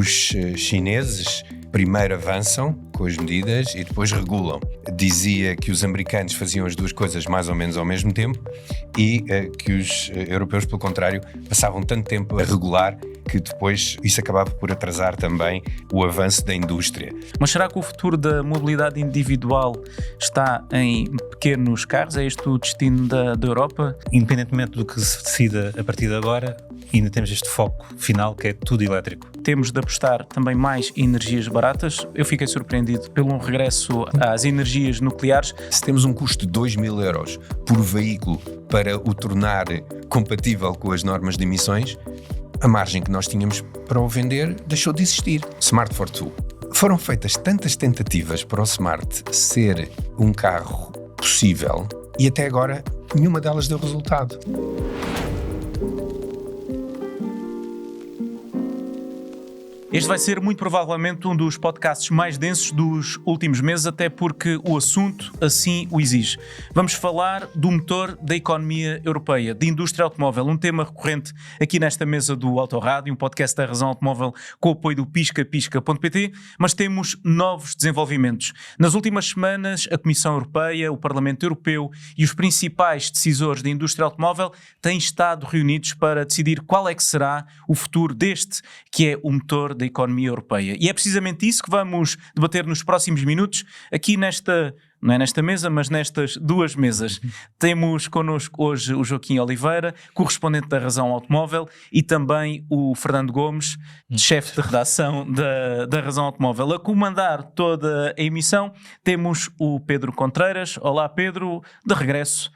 Os chineses primeiro avançam com as medidas e depois regulam. Dizia que os americanos faziam as duas coisas mais ou menos ao mesmo tempo e que os europeus, pelo contrário, passavam tanto tempo a regular que depois isso acabava por atrasar também o avanço da indústria. Mas será que o futuro da mobilidade individual está em pequenos carros? É este o destino da Europa? Independentemente do que se decida a partir de agora, ainda temos este foco final que é tudo elétrico. Temos de apostar também mais em energias baratas. Eu fiquei surpreendido pelo regresso às energias nucleares. Se temos um custo de 2.000 euros por veículo para o tornar compatível com as normas de emissões, a margem que nós tínhamos para o vender deixou de existir. Smart Fortwo. Foram feitas tantas tentativas para o Smart ser um carro possível e até agora nenhuma delas deu resultado. Este vai ser muito provavelmente um dos podcasts mais densos dos últimos meses, até porque o assunto assim o exige. Vamos falar do motor da economia europeia, de indústria automóvel, um tema recorrente aqui nesta mesa do Autorádio, um podcast da Razão Automóvel com o apoio do pisca.pt, mas temos novos desenvolvimentos. Nas últimas semanas, a Comissão Europeia, o Parlamento Europeu e os principais decisores da indústria automóvel têm estado reunidos para decidir qual é que será o futuro deste, que é o motor da economia europeia. E é precisamente isso que vamos debater nos próximos minutos, aqui nesta, não é nesta mesa, mas nestas duas mesas. Temos connosco hoje o Joaquim Oliveira, correspondente da Razão Automóvel, e também o Fernando Gomes, chefe de redação da Razão Automóvel. A comandar toda a emissão temos o Pedro Contreiras. Olá, Pedro, de regresso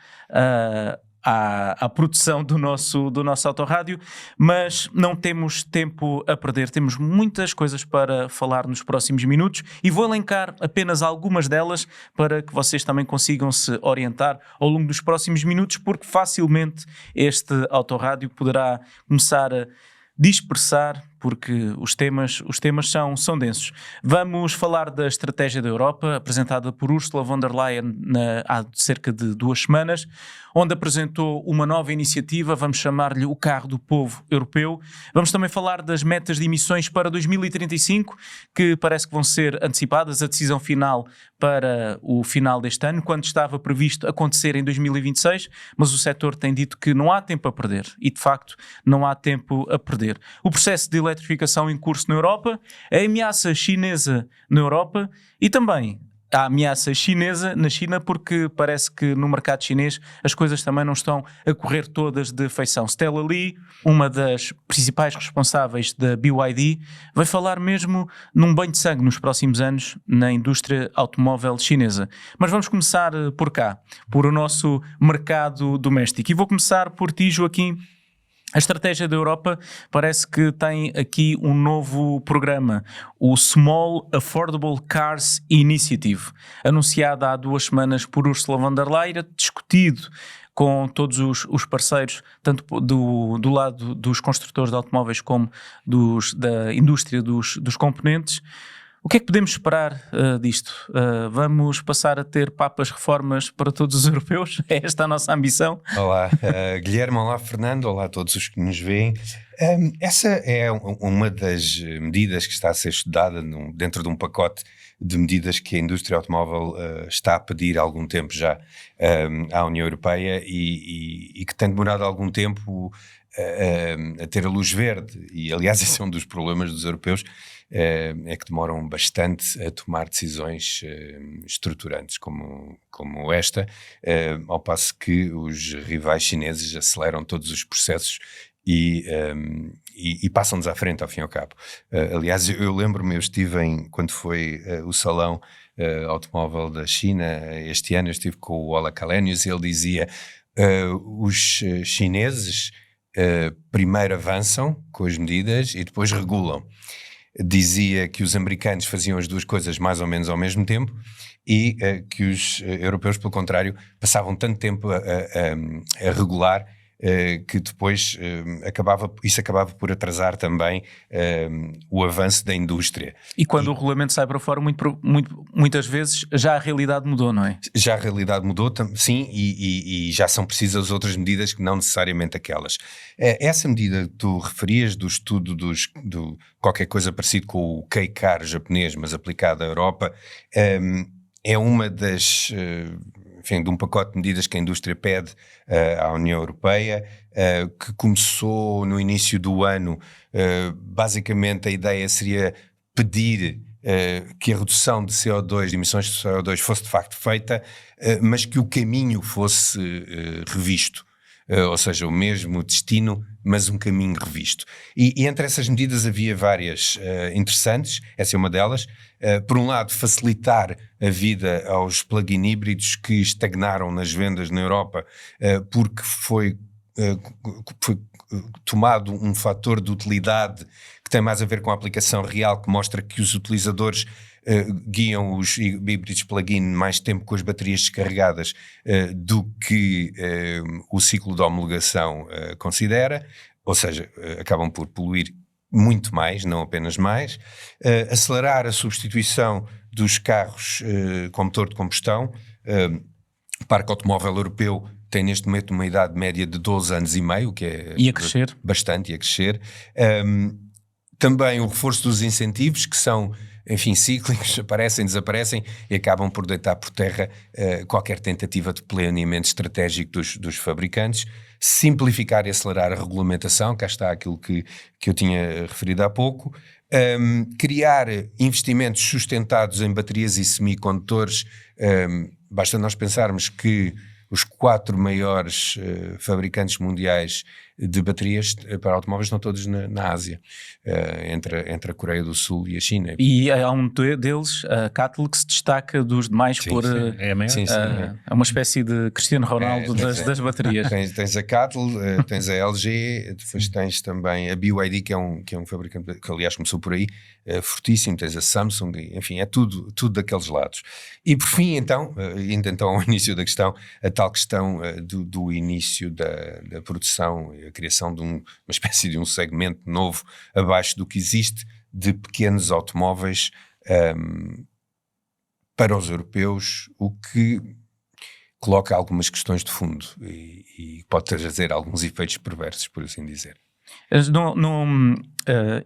à produção do nosso Autorádio, mas não temos tempo a perder, temos muitas coisas para falar nos próximos minutos e vou elencar apenas algumas delas para que vocês também consigam se orientar ao longo dos próximos minutos, porque facilmente este Autorádio poderá começar a dispersar, porque os temas são densos. Vamos falar da estratégia da Europa, apresentada por Ursula von der Leyen há cerca de 2 semanas, onde apresentou uma nova iniciativa, vamos chamar-lhe o carro do povo europeu. Vamos também falar das metas de emissões para 2035, que parece que vão ser antecipadas, a decisão final para o final deste ano, quando estava previsto acontecer em 2026, mas o setor tem dito que não há tempo a perder, e de facto não há tempo a perder. O processo de eletrificação em curso na Europa, a ameaça chinesa na Europa e também a ameaça chinesa na China, porque parece que no mercado chinês as coisas também não estão a correr todas de feição. Stella Li, uma das principais responsáveis da BYD, vai falar mesmo num banho de sangue nos próximos anos na indústria automóvel chinesa. Mas vamos começar por cá, por o nosso mercado doméstico. E vou começar por ti, Joaquim. A estratégia da Europa parece que tem aqui um novo programa, o Small Affordable Cars Initiative, anunciado há 2 semanas por Ursula von der Leyen, discutido com todos os parceiros, tanto do lado dos construtores de automóveis como da indústria dos componentes. O que é que podemos esperar disto? Vamos passar a ter papas reformas para todos os europeus? É esta a nossa ambição? Olá, Guilherme, olá, Fernando, olá a todos os que nos veem. Essa é uma das medidas que está a ser estudada dentro de um pacote de medidas que a indústria automóvel está a pedir há algum tempo já à União Europeia e que tem demorado algum tempo a ter a luz verde. E, aliás, esse é um dos problemas dos europeus, é que demoram bastante a tomar decisões estruturantes como esta, ao passo que os rivais chineses aceleram todos os processos e passam-nos à frente ao fim e ao cabo. Aliás, eu lembro-me, eu estive quando foi o salão automóvel da China este ano, eu estive com o Ola Källenius e ele dizia os chineses primeiro avançam com as medidas e depois regulam. Dizia que os americanos faziam as duas coisas mais ou menos ao mesmo tempo e que os europeus, pelo contrário, passavam tanto tempo a regular que depois isso acabava por atrasar também o avanço da indústria. E quando o regulamento sai para fora, muitas vezes já a realidade mudou, não é? Já a realidade mudou, sim, e já são precisas outras medidas que não necessariamente aquelas. Essa medida que tu referias do estudo do qualquer coisa parecido com o K-Car japonês, mas aplicado à Europa, é uma das... enfim, de um pacote de medidas que a indústria pede à União Europeia, que começou no início do ano. Basicamente a ideia seria pedir que a redução de CO2, de emissões de CO2 fosse de facto feita, mas que o caminho fosse revisto. Ou seja, o mesmo destino, mas um caminho revisto. E entre essas medidas havia várias interessantes, essa é uma delas. Por um lado, facilitar a vida aos plug-in híbridos que estagnaram nas vendas na Europa, porque foi tomado um fator de utilidade que tem mais a ver com a aplicação real, que mostra que os utilizadores guiam os híbridos plug-in mais tempo com as baterias descarregadas do que o ciclo de homologação considera, ou seja, acabam por poluir muito mais, não apenas mais. Acelerar a substituição dos carros com motor de combustão. O parque automóvel europeu tem neste momento uma idade média de 12 anos e meio, o que é e a crescer. Bastante, e a crescer. Também o reforço dos incentivos, que são, enfim, cíclicos, aparecem, desaparecem e acabam por deitar por terra qualquer tentativa de planeamento estratégico dos fabricantes. Simplificar e acelerar a regulamentação, cá está aquilo que eu tinha referido há pouco. Criar investimentos sustentados em baterias e semicondutores. Basta nós pensarmos que os 4 maiores fabricantes mundiais de baterias para automóveis estão todos na Ásia, entre a Coreia do Sul e a China. E há um deles, a CATL, que se destaca dos demais por... É a maior. É uma espécie de Cristiano Ronaldo das baterias. Tens a CATL, tens a LG, depois tens também a BYD, que é um fabricante que aliás começou por aí, fortíssimo, tens a Samsung, enfim, é tudo daqueles lados. E por fim, então, indo então ao início da questão, a tal questão do início da produção, a criação de uma espécie de um segmento novo abaixo do que existe de pequenos automóveis para os europeus, o que coloca algumas questões de fundo e pode trazer alguns efeitos perversos, por assim dizer.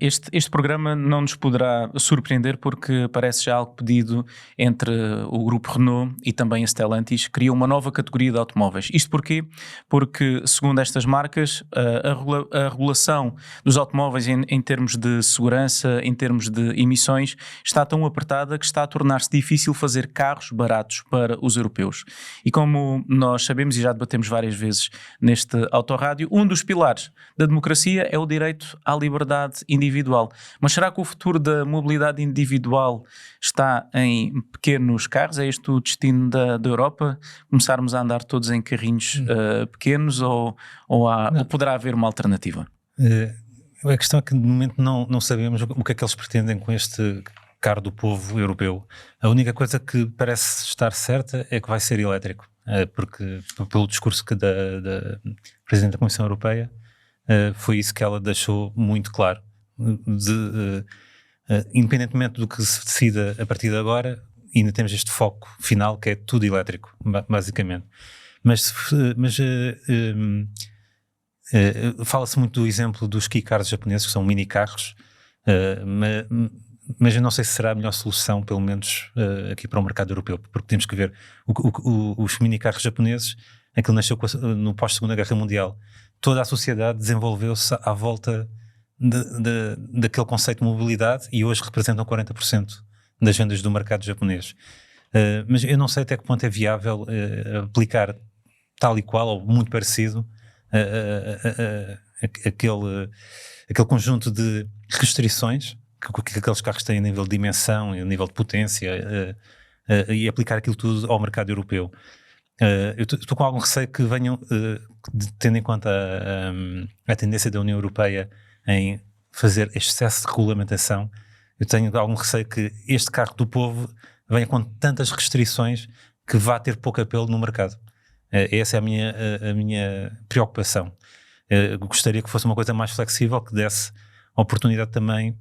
Este programa não nos poderá surpreender porque parece já algo pedido entre o grupo Renault e também a Stellantis, cria uma nova categoria de automóveis. Isto porquê? Porque, segundo estas marcas, a regulação dos automóveis em termos de segurança, em termos de emissões, está tão apertada que está a tornar-se difícil fazer carros baratos para os europeus. E como nós sabemos e já debatemos várias vezes neste Autorádio, um dos pilares da democracia é o direito à liberdade individual. Mas será que o futuro da mobilidade individual está em pequenos carros? É este o destino da Europa? Começarmos a andar todos em carrinhos pequenos ou poderá haver uma alternativa? A questão é que de momento não sabemos o que é que eles pretendem com este carro do povo europeu. A única coisa que parece estar certa é que vai ser elétrico, porque pelo discurso da Presidente da Comissão Europeia, foi isso que ela deixou muito claro. Independentemente do que se decida a partir de agora, ainda temos este foco final que é tudo elétrico, basicamente. Mas fala-se muito do exemplo dos kei-cars japoneses, que são mini-carros, mas eu não sei se será a melhor solução, pelo menos aqui para o mercado europeu, porque temos que ver os mini-carros japoneses, aquilo nasceu no pós-Segunda Guerra Mundial. Toda a sociedade desenvolveu-se à volta daquele conceito de mobilidade e hoje representam 40% das vendas do mercado japonês. Mas eu não sei até que ponto é viável aplicar tal e qual ou muito parecido aquele conjunto de restrições que aqueles carros têm a nível de dimensão e a nível de potência e aplicar aquilo tudo ao mercado europeu. Eu estou com algum receio que venham, tendo em conta a tendência da União Europeia em fazer excesso de regulamentação, eu tenho algum receio que este carro do povo venha com tantas restrições que vá ter pouco apelo no mercado. Essa é a minha preocupação. Gostaria que fosse uma coisa mais flexível, que desse oportunidade também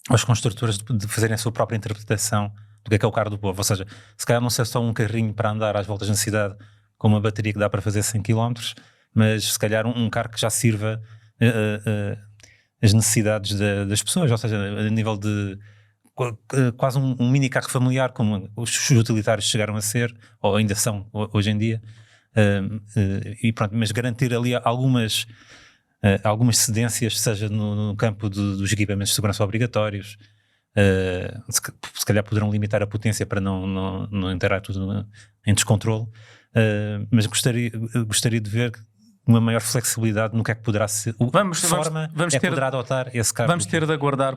aos construtores de fazerem a sua própria interpretação do que é o carro do povo. Ou seja, se calhar não ser só um carrinho para andar às voltas na cidade com uma bateria que dá para fazer 100 km, mas se calhar um carro que já sirva as necessidades das pessoas, ou seja, a nível de quase um mini carro familiar, como os utilitários chegaram a ser, ou ainda são hoje em dia. E pronto, mas garantir ali algumas cedências, seja no campo dos equipamentos de segurança obrigatórios. Se calhar poderão limitar a potência para não entrar tudo em descontrole, mas gostaria de ver uma maior flexibilidade no que é que poderá ser, poderá adotar esse carro. Vamos ter de aguardar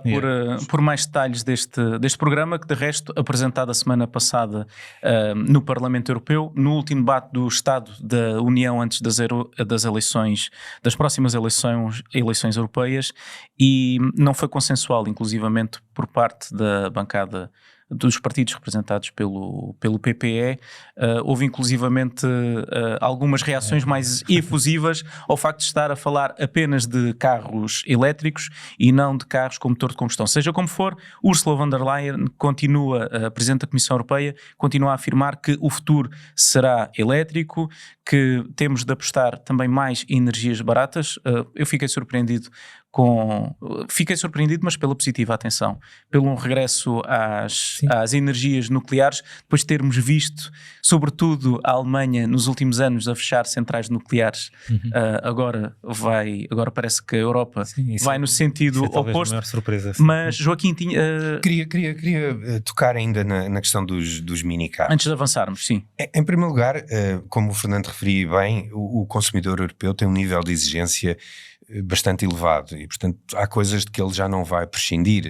por mais detalhes deste programa, que de resto, apresentado a semana passada no Parlamento Europeu, no último debate do Estado da União antes das eleições, das próximas eleições europeias, e não foi consensual, inclusivamente por parte da bancada dos partidos representados pelo PPE. Houve inclusivamente algumas reações mais efusivas ao facto de estar a falar apenas de carros elétricos e não de carros com motor de combustão. Seja como for, Ursula von der Leyen a Presidente da Comissão Europeia, continua a afirmar que o futuro será elétrico, que temos de apostar também mais em energias baratas. Eu fiquei surpreendido, mas pela positiva, atenção, pelo um regresso às energias nucleares, depois de termos visto, sobretudo, a Alemanha nos últimos anos a fechar centrais nucleares. Agora parece que a Europa vai no sentido oposto. Surpresa, mas Joaquim Queria tocar ainda na questão dos minicarros. Antes de avançarmos, sim. Em primeiro lugar, como o Fernando referia bem, o consumidor europeu tem um nível de exigência bastante elevado e, portanto, há coisas de que ele já não vai prescindir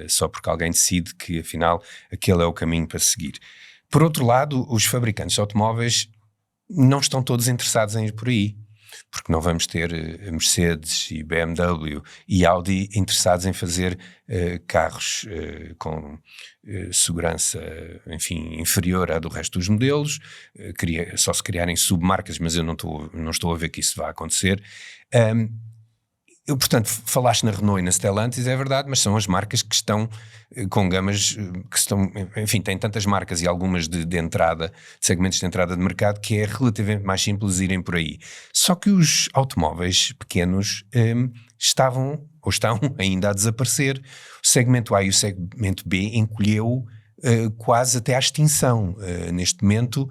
só porque alguém decide que, afinal, aquele é o caminho para seguir. Por outro lado, os fabricantes de automóveis não estão todos interessados em ir por aí, porque não vamos ter Mercedes e BMW e Audi interessados em fazer carros com segurança, enfim, inferior à do resto dos modelos. Só se criarem submarcas, mas eu não estou a ver que isso vá acontecer. Portanto, falaste na Renault e na Stellantis, é verdade, mas são as marcas que estão com gamas que estão, enfim, têm tantas marcas e algumas de entrada, de segmentos de entrada de mercado, que é relativamente mais simples irem por aí. Só que os automóveis pequenos estão ainda a desaparecer. O segmento A e o segmento B encolheu quase até à extinção. Neste momento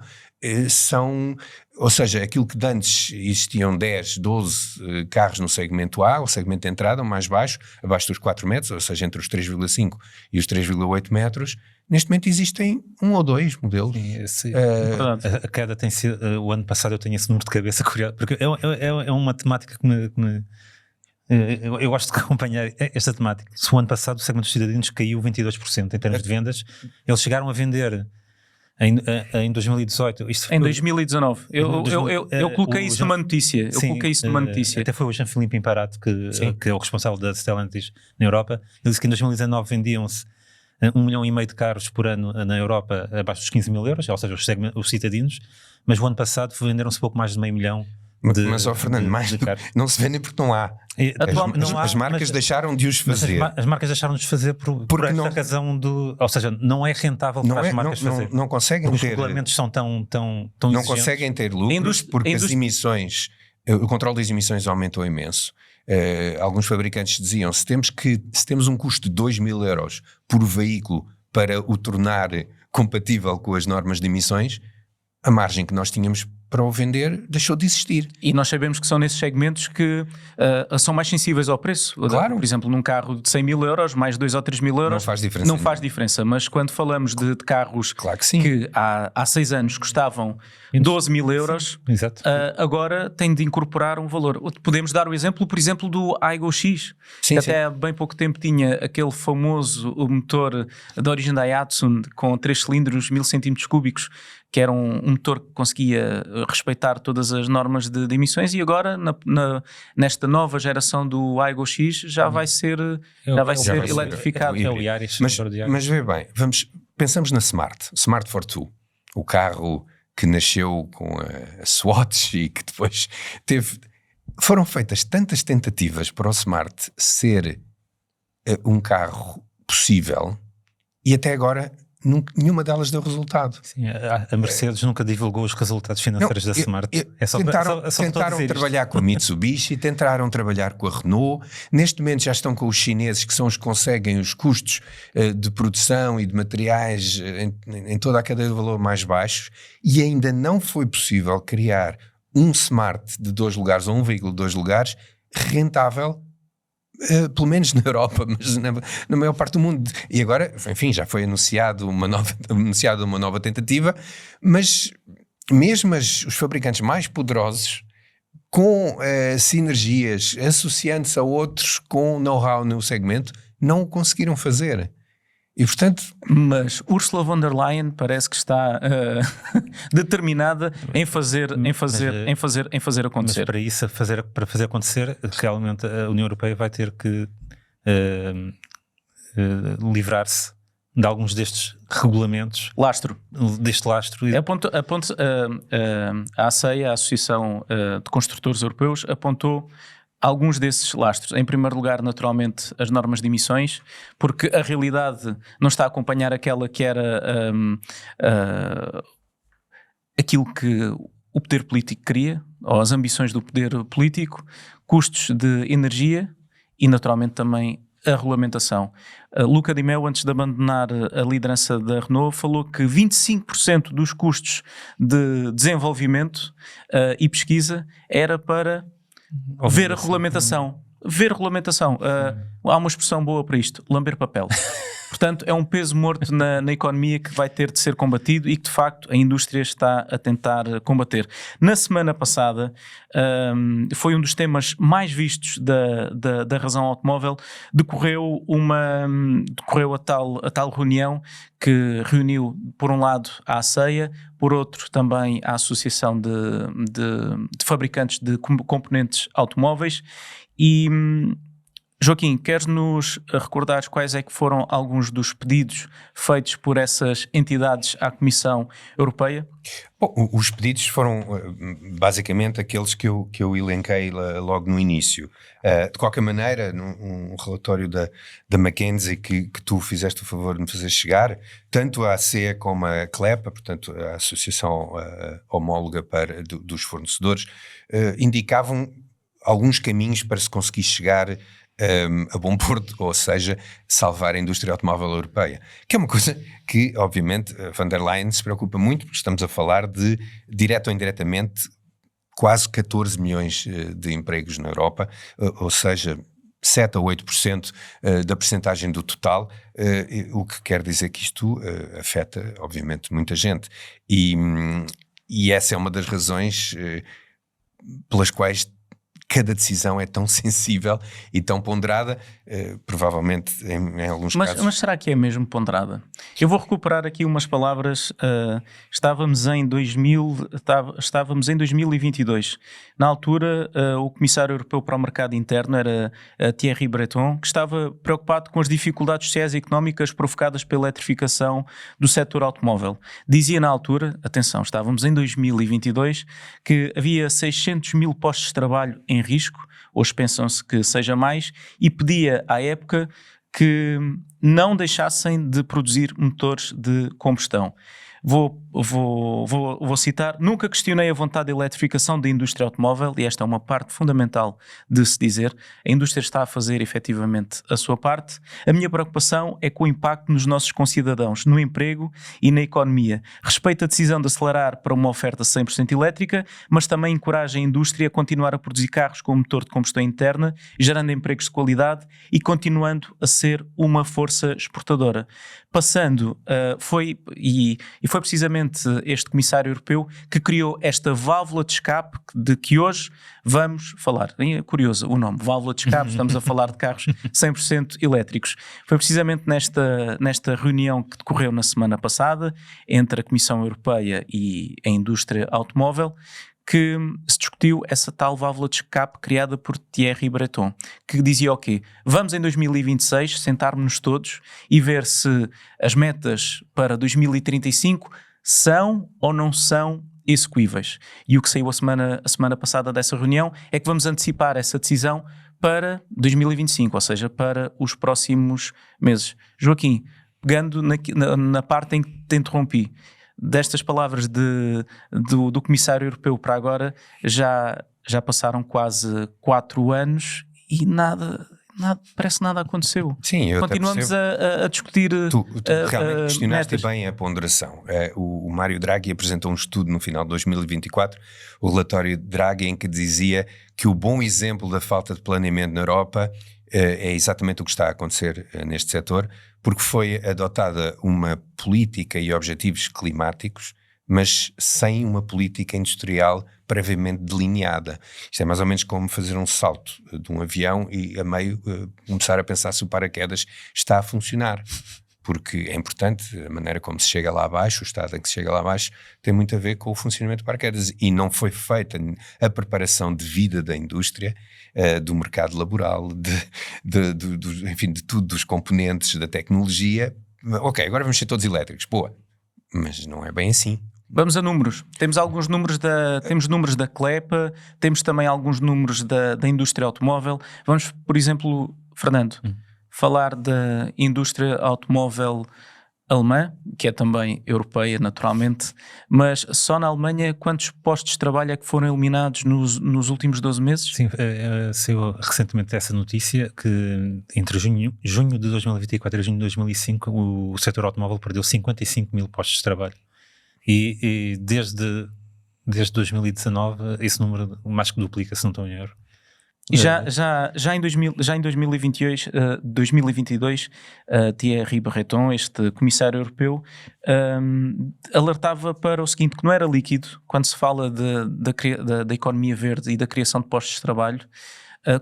ou seja, aquilo que antes existiam 10, 12 carros no segmento A, o segmento de entrada, o mais baixo, abaixo dos 4 metros, ou seja, entre os 3,5 e os 3,8 metros, neste momento existem 1 ou 2 modelos. A queda tem sido, o ano passado eu tenho esse número de cabeça curioso, porque é uma temática que eu gosto de acompanhar esta temática. Se o ano passado o segmento dos cidadãos caiu 22% em termos de vendas, eles chegaram a vender em 2018. Em 2019. Eu coloquei isso numa notícia. Até foi o Jean-Philippe Imparato, que é o responsável da Stellantis na Europa. Ele disse que em 2019 vendiam-se 1,5 milhão de carros por ano na Europa abaixo dos 15 mil euros, ou seja, os cidadãos, mas o ano passado venderam-se pouco mais de meio milhão. Mas, Fernando, não se vendem porque não há. As marcas deixaram de os fazer. As marcas deixaram de os fazer por esta razão ou seja, não é rentável para as marcas fazer. Não conseguem os regulamentos são tão não exigentes. Conseguem ter lucros porque as emissões, o controle das emissões aumentou imenso. Alguns fabricantes diziam, se temos um custo de 2 mil euros por veículo para o tornar compatível com as normas de emissões, a margem que nós tínhamos para o vender deixou de existir. E nós sabemos que são nesses segmentos que são mais sensíveis ao preço. Claro. Por exemplo, num carro de 100 mil euros, mais 2 ou 3 mil euros, não faz diferença. Mas quando falamos de carros que há 6 anos custavam 12 mil euros, agora tem de incorporar um valor. Podemos dar o exemplo, por exemplo, do Aygo X, que até há bem pouco tempo tinha aquele famoso motor da origem da Datsun com 3 cilindros, 1000 cm3, que era um motor que conseguia respeitar todas as normas de emissões, e agora nesta nova geração do Aygo X já vai ser eletrificado. Mas vê bem, pensamos na Smart Fortwo, o carro que nasceu com a Swatch e que depois foram feitas tantas tentativas para o Smart ser um carro possível e até agora nenhuma delas deu resultado. Sim, a Mercedes nunca divulgou os resultados financeiros da Smart. Tentaram trabalhar com a Mitsubishi, tentaram trabalhar com a Renault, neste momento já estão com os chineses, que são os que conseguem os custos de produção e de materiais em toda a cadeia de valor mais baixos, e ainda não foi possível criar um Smart de 2 lugares ou um veículo de 2 lugares rentável, pelo menos na Europa, mas na maior parte do mundo. E agora, enfim, já foi anunciada uma nova tentativa, mas mesmo os fabricantes mais poderosos, com sinergias, associando-se a outros com know-how no segmento, não o conseguiram fazer. E portanto... Mas Ursula von der Leyen parece que está determinada em fazer acontecer. Mas para isso, para fazer acontecer, realmente a União Europeia vai ter que livrar-se de alguns destes regulamentos. Deste lastro. A ACEA, a Associação de Construtores Europeus, apontou alguns desses lastros. Em primeiro lugar, naturalmente, as normas de emissões, porque a realidade não está a acompanhar aquela que era aquilo que o poder político queria, ou as ambições do poder político, custos de energia e, naturalmente, também a regulamentação. Luca Di Meo, antes de abandonar a liderança da Renault, falou que 25% dos custos de desenvolvimento e pesquisa era para ver a regulamentação. Há uma expressão boa para isto: lamber papel. Portanto, é um peso morto na economia que vai ter de ser combatido e que, de facto, a indústria está a tentar combater. Na semana passada, foi um dos temas mais vistos da razão automóvel. Decorreu a tal reunião que reuniu, por um lado, a ACEA, por outro, também a Associação de Fabricantes de Componentes Automóveis. E... Joaquim, queres-nos recordar quais é que foram alguns dos pedidos feitos por essas entidades à Comissão Europeia? Bom, os pedidos foram basicamente aqueles que eu elenquei logo no início. De qualquer maneira, num relatório da McKinsey que tu fizeste o favor de me fazer chegar, tanto a ACEA como a CLEPA, portanto a Associação Homóloga dos Fornecedores, indicavam alguns caminhos para se conseguir chegar a bom porto, ou seja, salvar a indústria automóvel europeia, que é uma coisa que, obviamente, a von der Leyen se preocupa muito, porque estamos a falar de, direto ou indiretamente, quase 14 milhões de empregos na Europa, ou seja, 7 a 8% da percentagem do total, o que quer dizer que isto afeta, obviamente, muita gente. E essa é uma das razões pelas quais cada decisão é tão sensível e tão ponderada, provavelmente em alguns casos... Mas será que é mesmo ponderada? Eu vou recuperar aqui umas palavras. Estávamos em 2022. Na altura, o Comissário Europeu para o Mercado Interno era Thierry Breton, que estava preocupado com as dificuldades sociais e económicas provocadas pela eletrificação do setor automóvel. Dizia na altura, atenção, estávamos em 2022, que havia 600 mil postos de trabalho em risco, hoje pensam-se que seja mais, e pedia à época que não deixassem de produzir motores de combustão. Vou citar: nunca questionei a vontade de eletrificação da indústria automóvel, e esta é uma parte fundamental de se dizer. A indústria está a fazer efetivamente a sua parte. A minha preocupação é com o impacto nos nossos concidadãos, no emprego e na economia. Respeito a decisão de acelerar para uma oferta 100% elétrica, mas também encoraja a indústria a continuar a produzir carros com motor de combustão interna, gerando empregos de qualidade e continuando a ser uma força exportadora. Foi precisamente este Comissário Europeu que criou esta válvula de escape de que hoje vamos falar. É curioso o nome, válvula de escape, estamos a falar de carros 100% elétricos. Foi precisamente nesta reunião que decorreu na semana passada entre a Comissão Europeia e a indústria automóvel que se discutiu essa tal válvula de escape criada por Thierry Breton, que dizia o quê? Vamos em 2026 sentarmos-nos todos e ver se as metas para 2035 são ou não são execuíveis. E o que saiu a semana passada dessa reunião é que vamos antecipar essa decisão para 2025, ou seja, para os próximos meses. Joaquim, pegando na parte em que te interrompi, destas palavras do Comissário Europeu para agora, já passaram quase 4 anos e parece que nada aconteceu. Sim, eu continuamos a discutir. Tu realmente questionaste bem a ponderação. O Mário Draghi apresentou um estudo no final de 2024, o relatório Draghi, em que dizia que o bom exemplo da falta de planeamento na Europa é exatamente o que está a acontecer neste setor, porque foi adotada uma política e objetivos climáticos, mas sem uma política industrial previamente delineada. Isto é mais ou menos como fazer um salto de um avião e a meio começar a pensar se o paraquedas está a funcionar. Porque é importante, a maneira como se chega lá abaixo, o estado em que se chega lá abaixo, tem muito a ver com o funcionamento do paraquedas. E não foi feita a preparação devida da indústria, do mercado laboral, enfim, de tudo, dos componentes, da tecnologia. Ok, agora vamos ser todos elétricos. Boa, mas não é bem assim. Vamos a números. Temos alguns números temos números da CLEPA, temos também alguns números da indústria automóvel. Vamos, por exemplo, Fernando, falar da indústria automóvel alemã, que é também europeia, naturalmente, mas só na Alemanha quantos postos de trabalho é que foram eliminados nos últimos 12 meses? Sim, saiu recentemente essa notícia que entre junho de 2024 e junho de 2005 o setor automóvel perdeu 55 mil postos de trabalho. E desde 2019 esse número mais que duplica, se não estou em erro. E já em 2022, Thierry Breton, este comissário europeu, alertava para o seguinte, que não era líquido, quando se fala da economia verde e da criação de postos de trabalho,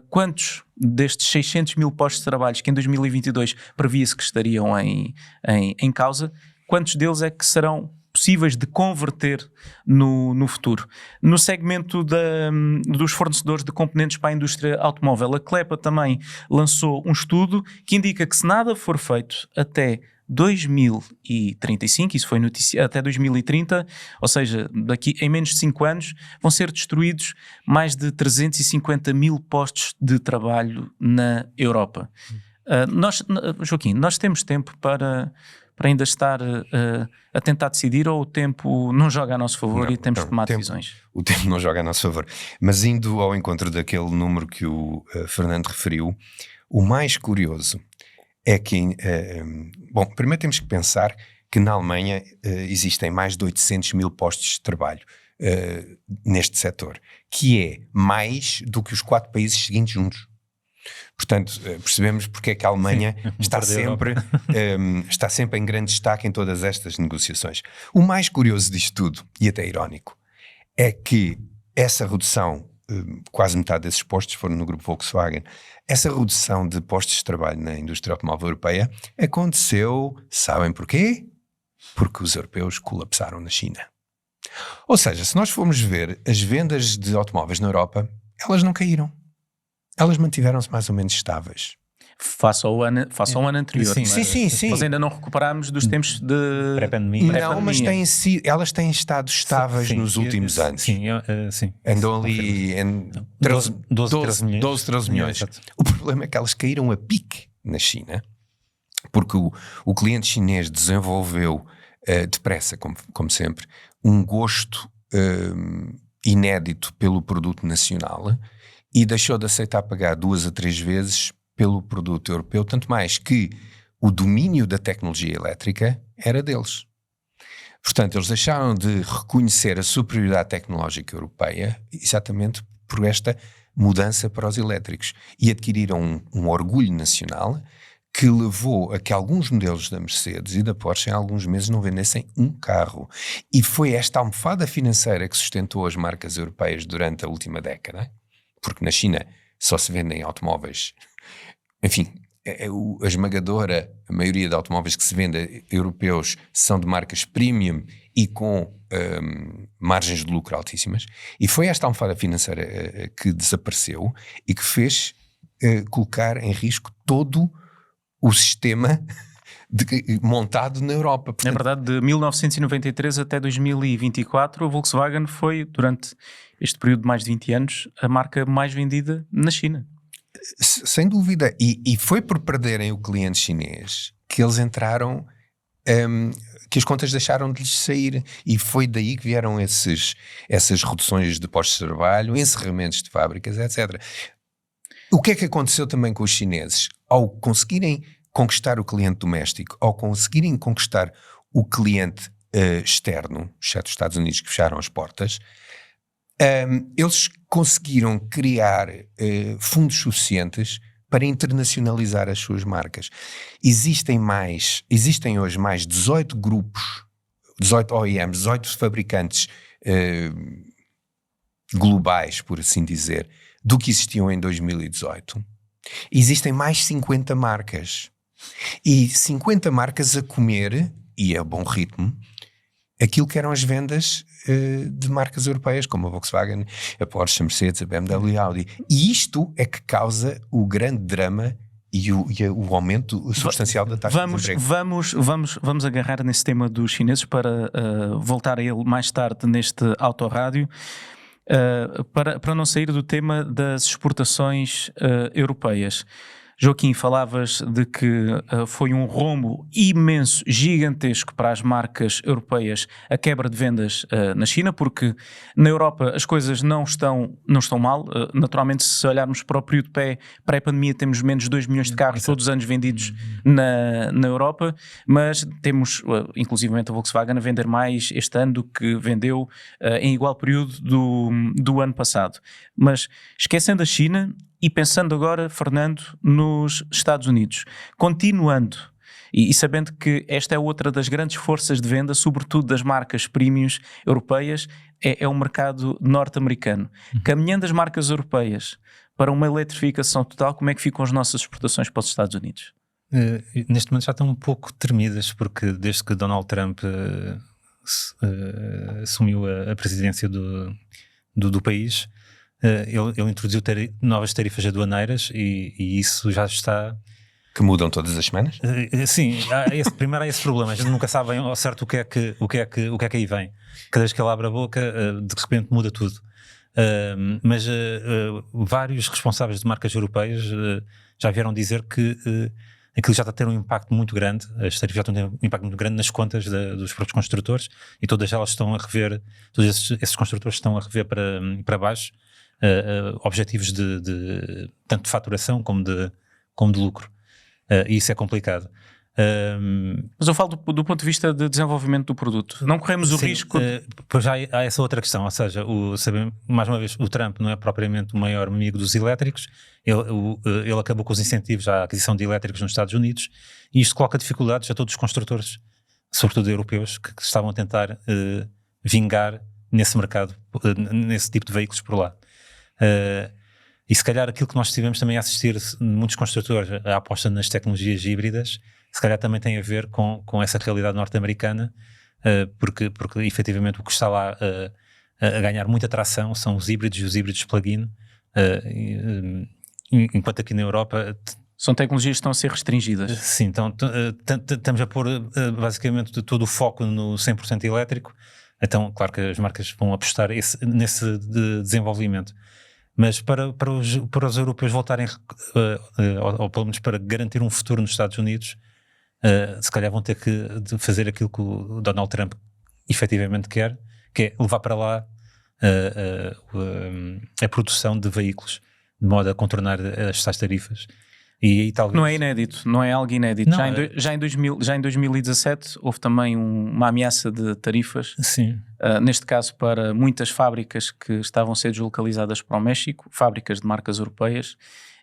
quantos destes 600 mil postos de trabalho que em 2022 previa-se que estariam em causa, quantos deles é que serão possíveis de converter no futuro. No segmento dos fornecedores de componentes para a indústria automóvel, a CLEPA também lançou um estudo que indica que se nada for feito até 2035, isso foi notícia, até 2030, ou seja, daqui em menos de 5 anos, vão ser destruídos mais de 350 mil postos de trabalho na Europa. Joaquim, nós temos tempo para ainda estar a tentar decidir, ou o tempo não joga a nosso favor e temos de tomar decisões? O tempo não joga a nosso favor. Mas indo ao encontro daquele número que o Fernando referiu, o mais curioso é que, bom, primeiro temos que pensar que na Alemanha existem mais de 800 mil postos de trabalho neste setor, que é mais do que os 4 países seguintes juntos. Portanto, percebemos porque é que a Alemanha está sempre em grande destaque em todas estas negociações. O mais curioso disto tudo, e até irónico, é que essa redução, quase metade desses postos foram no grupo Volkswagen, essa redução de postos de trabalho na indústria automóvel europeia aconteceu, sabem porquê? Porque os europeus colapsaram na China. Ou seja, se nós formos ver as vendas de automóveis na Europa, elas não caíram. Elas mantiveram-se mais ou menos estáveis. Face ao ano anterior. Sim. Nós ainda não recuperámos dos tempos de pré-pandemia. Não, mas elas têm estado estáveis nos últimos anos. Sim. Andam ali em 12 milhões. O problema é que elas caíram a pique na China, porque o cliente chinês desenvolveu depressa, como sempre, um gosto inédito pelo produto nacional e deixou de aceitar pagar 2 a 3 vezes pelo produto europeu, tanto mais que o domínio da tecnologia elétrica era deles. Portanto, eles deixaram de reconhecer a superioridade tecnológica europeia exatamente por esta mudança para os elétricos e adquiriram um orgulho nacional que levou a que alguns modelos da Mercedes e da Porsche em alguns meses não vendessem um carro. E foi esta almofada financeira que sustentou as marcas europeias durante a última década, porque na China só se vendem automóveis, enfim, a esmagadora maioria de automóveis que se vendem europeus são de marcas premium e com margens de lucro altíssimas, e foi esta almofada financeira que desapareceu e que fez colocar em risco todo o sistema montado na Europa. É Portanto, verdade, de 1993 até 2024, a Volkswagen foi, durante este período de mais de 20 anos, a marca mais vendida na China. sem dúvida. E foi por perderem o cliente chinês que eles entraram, que as contas deixaram de lhes sair. E foi daí que vieram essas reduções de postos de trabalho, encerramentos de fábricas, etc. O que é que aconteceu também com os chineses? Ao conseguirem conquistar o cliente doméstico, ao conseguirem conquistar o cliente externo, exceto os Estados Unidos que fecharam as portas, eles conseguiram criar fundos suficientes para internacionalizar as suas marcas. Existem hoje mais 18 grupos, 18 OEMs, 18 fabricantes globais, por assim dizer, do que existiam em 2018. Existem mais 50 marcas. E 50 marcas a comer, e a bom ritmo, aquilo que eram as vendas de marcas europeias, como a Volkswagen, a Porsche, a Mercedes, a BMW e a Audi. E isto é que causa o grande drama e o aumento substancial da taxa de desemprego. Vamos agarrar nesse tema dos chineses para voltar a ele mais tarde neste autorrádio. Para não sair do tema das exportações europeias. Joaquim, falavas de que foi um rombo imenso, gigantesco para as marcas europeias a quebra de vendas na China, porque na Europa as coisas não estão mal. Naturalmente, se olharmos para o período pré-pandemia, temos menos de 2 milhões de carros todos os anos vendidos na Europa, mas temos inclusivamente a Volkswagen a vender mais este ano do que vendeu em igual período do ano passado. Mas esquecendo a China e pensando agora, Fernando, nos Estados Unidos, continuando e sabendo que esta é outra das grandes forças de venda, sobretudo das marcas premiums europeias, é o mercado norte-americano. Caminhando as marcas europeias para uma eletrificação total, como é que ficam as nossas exportações para os Estados Unidos? Neste momento já estão um pouco tremidas, porque desde que Donald Trump assumiu a presidência do país, ele introduziu novas tarifas aduaneiras e isso já está... Que mudam todas as semanas? Sim, primeiro há esse problema, a gente nunca sabe ao certo o que é que aí vem. Cada vez que ele abre a boca, de repente muda tudo. Mas vários responsáveis de marcas europeias já vieram dizer que aquilo já está a ter um impacto muito grande, as tarifas já estão a ter um impacto muito grande nas contas dos próprios construtores, e todas elas estão a rever, todos esses construtores estão a rever para baixo objetivos tanto de faturação como de lucro. E isso é complicado. Mas eu falo do ponto de vista de desenvolvimento do produto. Não corremos o risco... Pois já há essa outra questão, ou seja, mais uma vez, o Trump não é propriamente o maior amigo dos elétricos, ele acabou com os incentivos à aquisição de elétricos nos Estados Unidos, e isto coloca dificuldades a todos os construtores, sobretudo europeus, que estavam a tentar vingar nesse mercado, nesse tipo de veículos por lá. E se calhar aquilo que nós tivemos também a assistir muitos construtores a aposta nas tecnologias híbridas, se calhar também tem a ver com essa realidade norte-americana, porque efetivamente o que está lá a ganhar muita tração são os híbridos e os híbridos plug-in, enquanto aqui na Europa... São tecnologias que estão a ser restringidas. Sim, então estamos a pôr basicamente todo o foco no 100% elétrico. Então, claro que as marcas vão apostar nesse desenvolvimento. Mas para os europeus voltarem, ou pelo menos para garantir um futuro nos Estados Unidos, se calhar vão ter que fazer aquilo que o Donald Trump efetivamente quer, que é levar para lá a produção de veículos, de modo a contornar as tais tarifas. E aí, talvez... Não é inédito, não é algo inédito. Não, já em 2017 houve também uma ameaça de tarifas, sim. Neste caso para muitas fábricas que estavam a ser deslocalizadas para o México, fábricas de marcas europeias,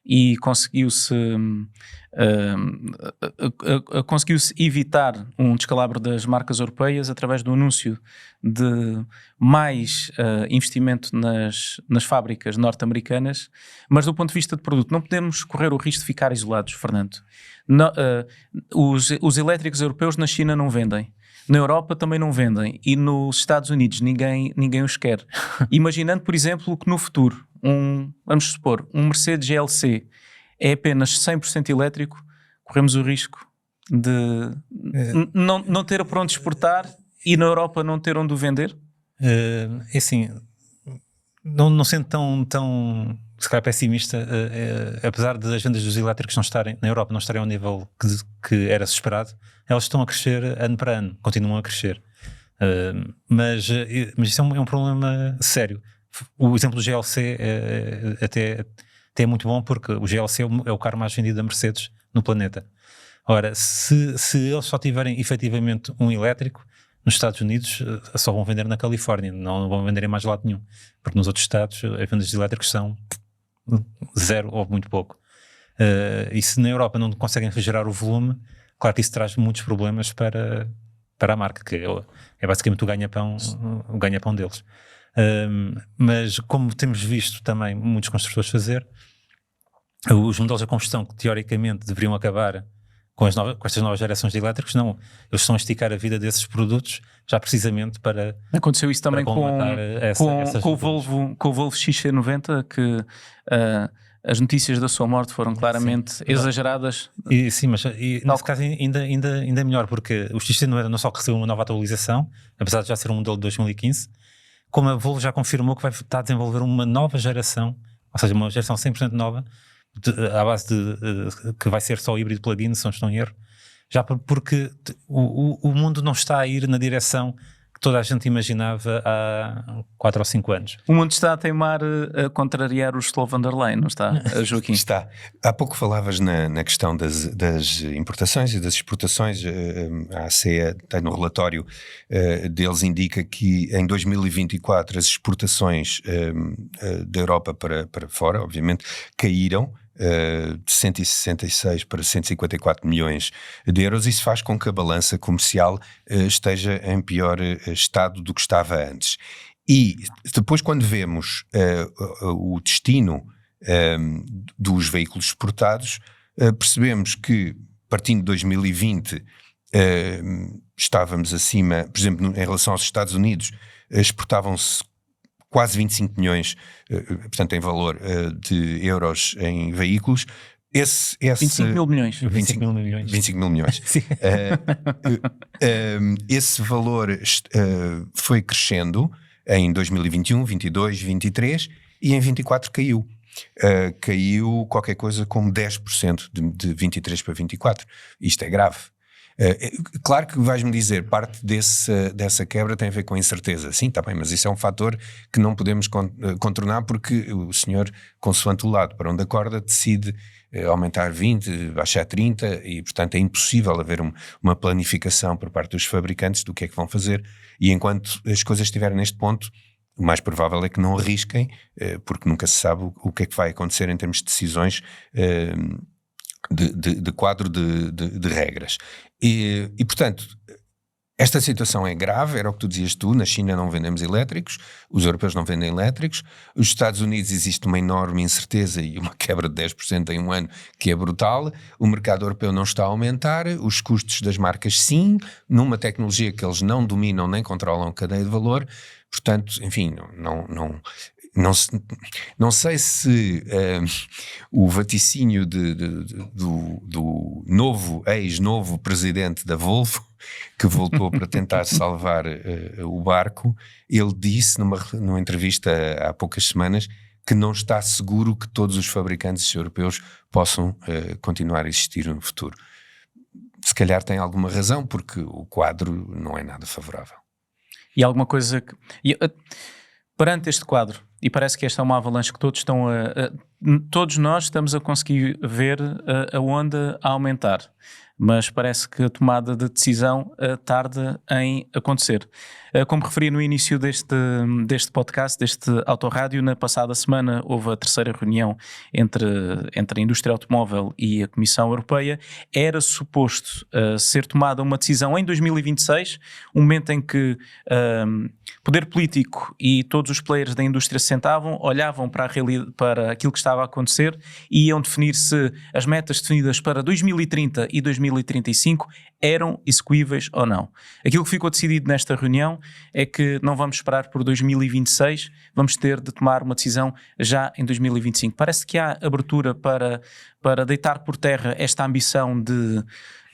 e conseguiu-se evitar um descalabro das marcas europeias através do anúncio de mais investimento nas fábricas norte-americanas, mas do ponto de vista de produto não podemos correr o risco de ficar isolados, Fernando. Os elétricos europeus na China não vendem, na Europa também não vendem, e nos Estados Unidos ninguém os quer. Imaginando, por exemplo, que no futuro vamos supor, um Mercedes GLC é apenas 100% elétrico, corremos o risco De não ter para onde exportar e na Europa não ter onde o vender? É assim, não sendo tão se calhar pessimista, apesar das vendas dos elétricos não estarem na Europa, não estarem ao nível que era esperado, elas estão a crescer ano para ano, continuam a crescer. Mas isso é um problema sério. O exemplo do GLC até é muito bom, porque o GLC é o carro mais vendido da Mercedes no planeta. Ora, se eles só tiverem efetivamente um elétrico, nos Estados Unidos só vão vender na Califórnia, não vão vender em mais lado nenhum, porque nos outros estados as vendas de elétricos são zero ou muito pouco. E se na Europa não conseguem refrigerar o volume, claro que isso traz muitos problemas para a marca, que é basicamente o ganha-pão deles. Mas como temos visto também muitos construtores fazer, os modelos a combustão que teoricamente deveriam acabar com estas novas gerações de elétricos, não, eles estão a esticar a vida desses produtos já precisamente para... Aconteceu isso também com o Volvo XC90, que as notícias da sua morte foram claramente exageradas. Sim, mas nesse caso ainda melhor, porque o XC90 não só recebeu uma nova atualização, apesar de já ser um modelo de 2015, como a Volvo já confirmou que vai estar a desenvolver uma nova geração, ou seja, uma geração 100% nova, à base que vai ser só híbrido plug-in, se não estou em erro, já porque o mundo não está a ir na direção que toda a gente imaginava há 4 ou 5 anos. O mundo está a teimar a contrariar o Ursula von der Leyen, não está, Joaquim? Está. Há pouco falavas na questão das importações e das exportações. A ACEA tem no relatório deles, indica que em 2024 as exportações da Europa para fora, obviamente, caíram de 166 para 154 milhões de euros. Isso faz com que a balança comercial esteja em pior estado do que estava antes. E depois, quando vemos o destino dos veículos exportados, percebemos que, partindo de 2020, estávamos acima, por exemplo, em relação aos Estados Unidos, exportavam-se quase 25 milhões, portanto, em valor de euros em veículos. 25 mil milhões. 25 mil milhões. 25 mil milhões. Esse valor foi crescendo em 2021, 22, 23 e em 24 caiu. Caiu qualquer coisa como 10% de 23 para 24. Isto é grave. Claro que vais-me dizer, parte dessa quebra tem a ver com a incerteza. Sim, está bem, mas isso é um fator que não podemos contornar, porque o senhor, consoante o lado para onde acorda, decide aumentar 20, baixar 30 e, portanto, é impossível haver uma planificação por parte dos fabricantes do que é que vão fazer, e enquanto as coisas estiverem neste ponto, o mais provável é que não arrisquem, porque nunca se sabe o que é que vai acontecer em termos de decisões de quadro de regras. E, portanto, esta situação é grave, era o que tu dizias na China não vendemos elétricos, os europeus não vendem elétricos, os Estados Unidos existe uma enorme incerteza e uma quebra de 10% em um ano que é brutal, o mercado europeu não está a aumentar, os custos das marcas sim, numa tecnologia que eles não dominam nem controlam a cadeia de valor, portanto, enfim, não sei se o vaticínio do ex-novo presidente da Volvo, que voltou para tentar salvar o barco, ele disse numa entrevista há poucas semanas que não está seguro que todos os fabricantes europeus possam continuar a existir no futuro. Se calhar tem alguma razão, porque o quadro não é nada favorável. E alguma coisa que... Perante este quadro, e parece que esta é uma avalanche que todos nós estamos a conseguir ver a onda a aumentar, mas parece que a tomada de decisão tarda em acontecer. Como referi no início deste podcast, deste autorrádio, na passada semana houve a terceira reunião entre a indústria automóvel e a Comissão Europeia. Era suposto ser tomada uma decisão em 2026, um momento em que poder político e todos os players da indústria se sentavam, olhavam para aquilo que estava a acontecer e iam definir se as metas definidas para 2030 e 2035 eram execuíveis ou não. Aquilo que ficou decidido nesta reunião é que não vamos esperar por 2026, vamos ter de tomar uma decisão já em 2025. Parece que há abertura para deitar por terra esta ambição de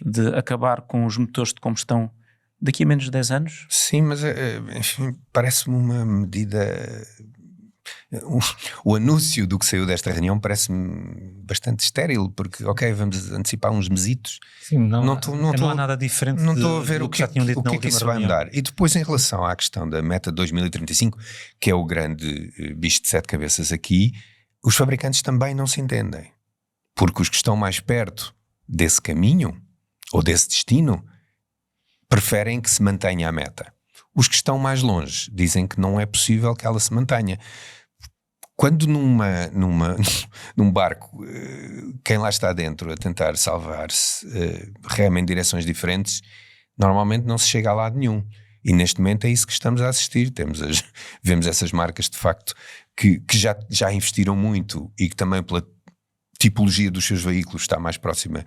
de acabar com os motores de combustão daqui a menos de 10 anos? Sim, mas enfim, parece-me uma medida... O anúncio do que saiu desta reunião parece-me bastante estéril, porque, ok, vamos antecipar uns mesitos. Sim, não há nada diferente. Não estou a ver do que já tinham dito na última isso reunião. vai mudar. E depois, em relação à questão da meta 2035, que é o grande bicho de 7 cabeças aqui, os fabricantes também não se entendem. Porque os que estão mais perto desse caminho, ou desse destino, preferem que se mantenha a meta. Os que estão mais longe dizem que não é possível que ela se mantenha. Quando num barco, quem lá está dentro a tentar salvar-se rema em direções diferentes, normalmente não se chega a lado nenhum. E neste momento é isso que estamos a assistir. Vemos essas marcas de facto que já investiram muito e que também pela tipologia dos seus veículos está mais próxima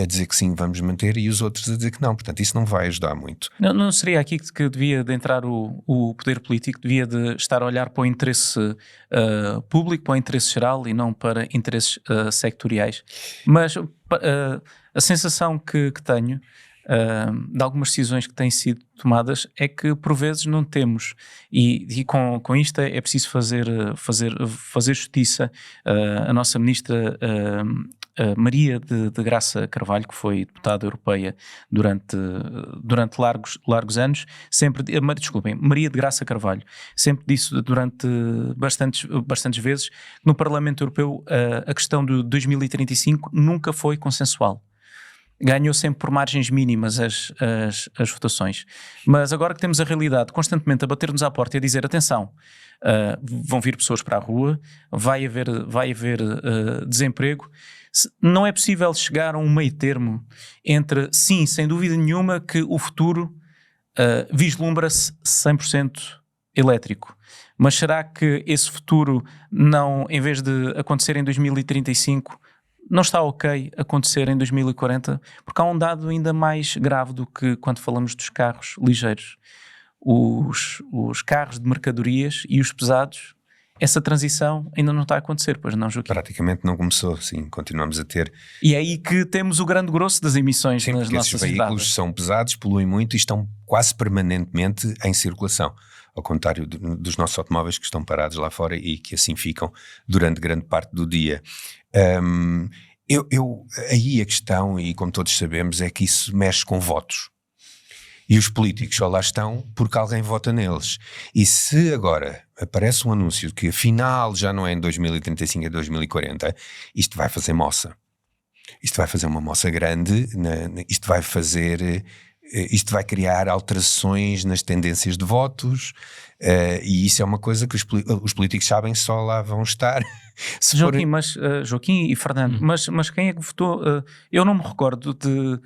a dizer que sim, vamos manter, e os outros a dizer que não. Portanto, isso não vai ajudar muito. Não seria aqui que devia de entrar o poder político, devia de estar a olhar para o interesse público, para o interesse geral e não para interesses sectoriais. Mas a sensação que tenho de algumas decisões que têm sido tomadas é que por vezes não temos, e com isto é preciso fazer justiça. A nossa ministra Maria de Graça Carvalho, que foi deputada europeia durante largos anos, Maria de Graça Carvalho, sempre disse durante bastantes vezes que no Parlamento Europeu a questão de 2035 nunca foi consensual. Ganhou sempre por margens mínimas as votações. Mas agora que temos a realidade constantemente a bater-nos à porta e a dizer atenção, vão vir pessoas para a rua, vai haver desemprego, não é possível chegar a um meio termo entre, sim, sem dúvida nenhuma, que o futuro vislumbra-se 100% elétrico. Mas será que esse futuro, não, em vez de acontecer em 2035, não está ok acontecer em 2040? Porque há um dado ainda mais grave do que quando falamos dos carros ligeiros. Os carros de mercadorias e os pesados, essa transição ainda não está a acontecer, pois não, Joaquim? Praticamente não começou, sim, continuamos a ter. E é aí que temos o grande grosso das emissões, sim, nas nossas esses veículos cidades. São pesados, poluem muito e estão quase permanentemente em circulação, ao contrário dos nossos automóveis que estão parados lá fora e que assim ficam durante grande parte do dia. Aí a questão, e como todos sabemos, é que isso mexe com votos. E os políticos só lá estão porque alguém vota neles. E se agora aparece um anúncio que afinal já não é em 2035, é 2040, isto vai fazer moça. Isto vai fazer uma moça grande, isto vai criar alterações nas tendências de votos, e isso é uma coisa que os políticos sabem, só lá vão estar. Joaquim e Fernando, mas quem é que votou? Eu não me recordo de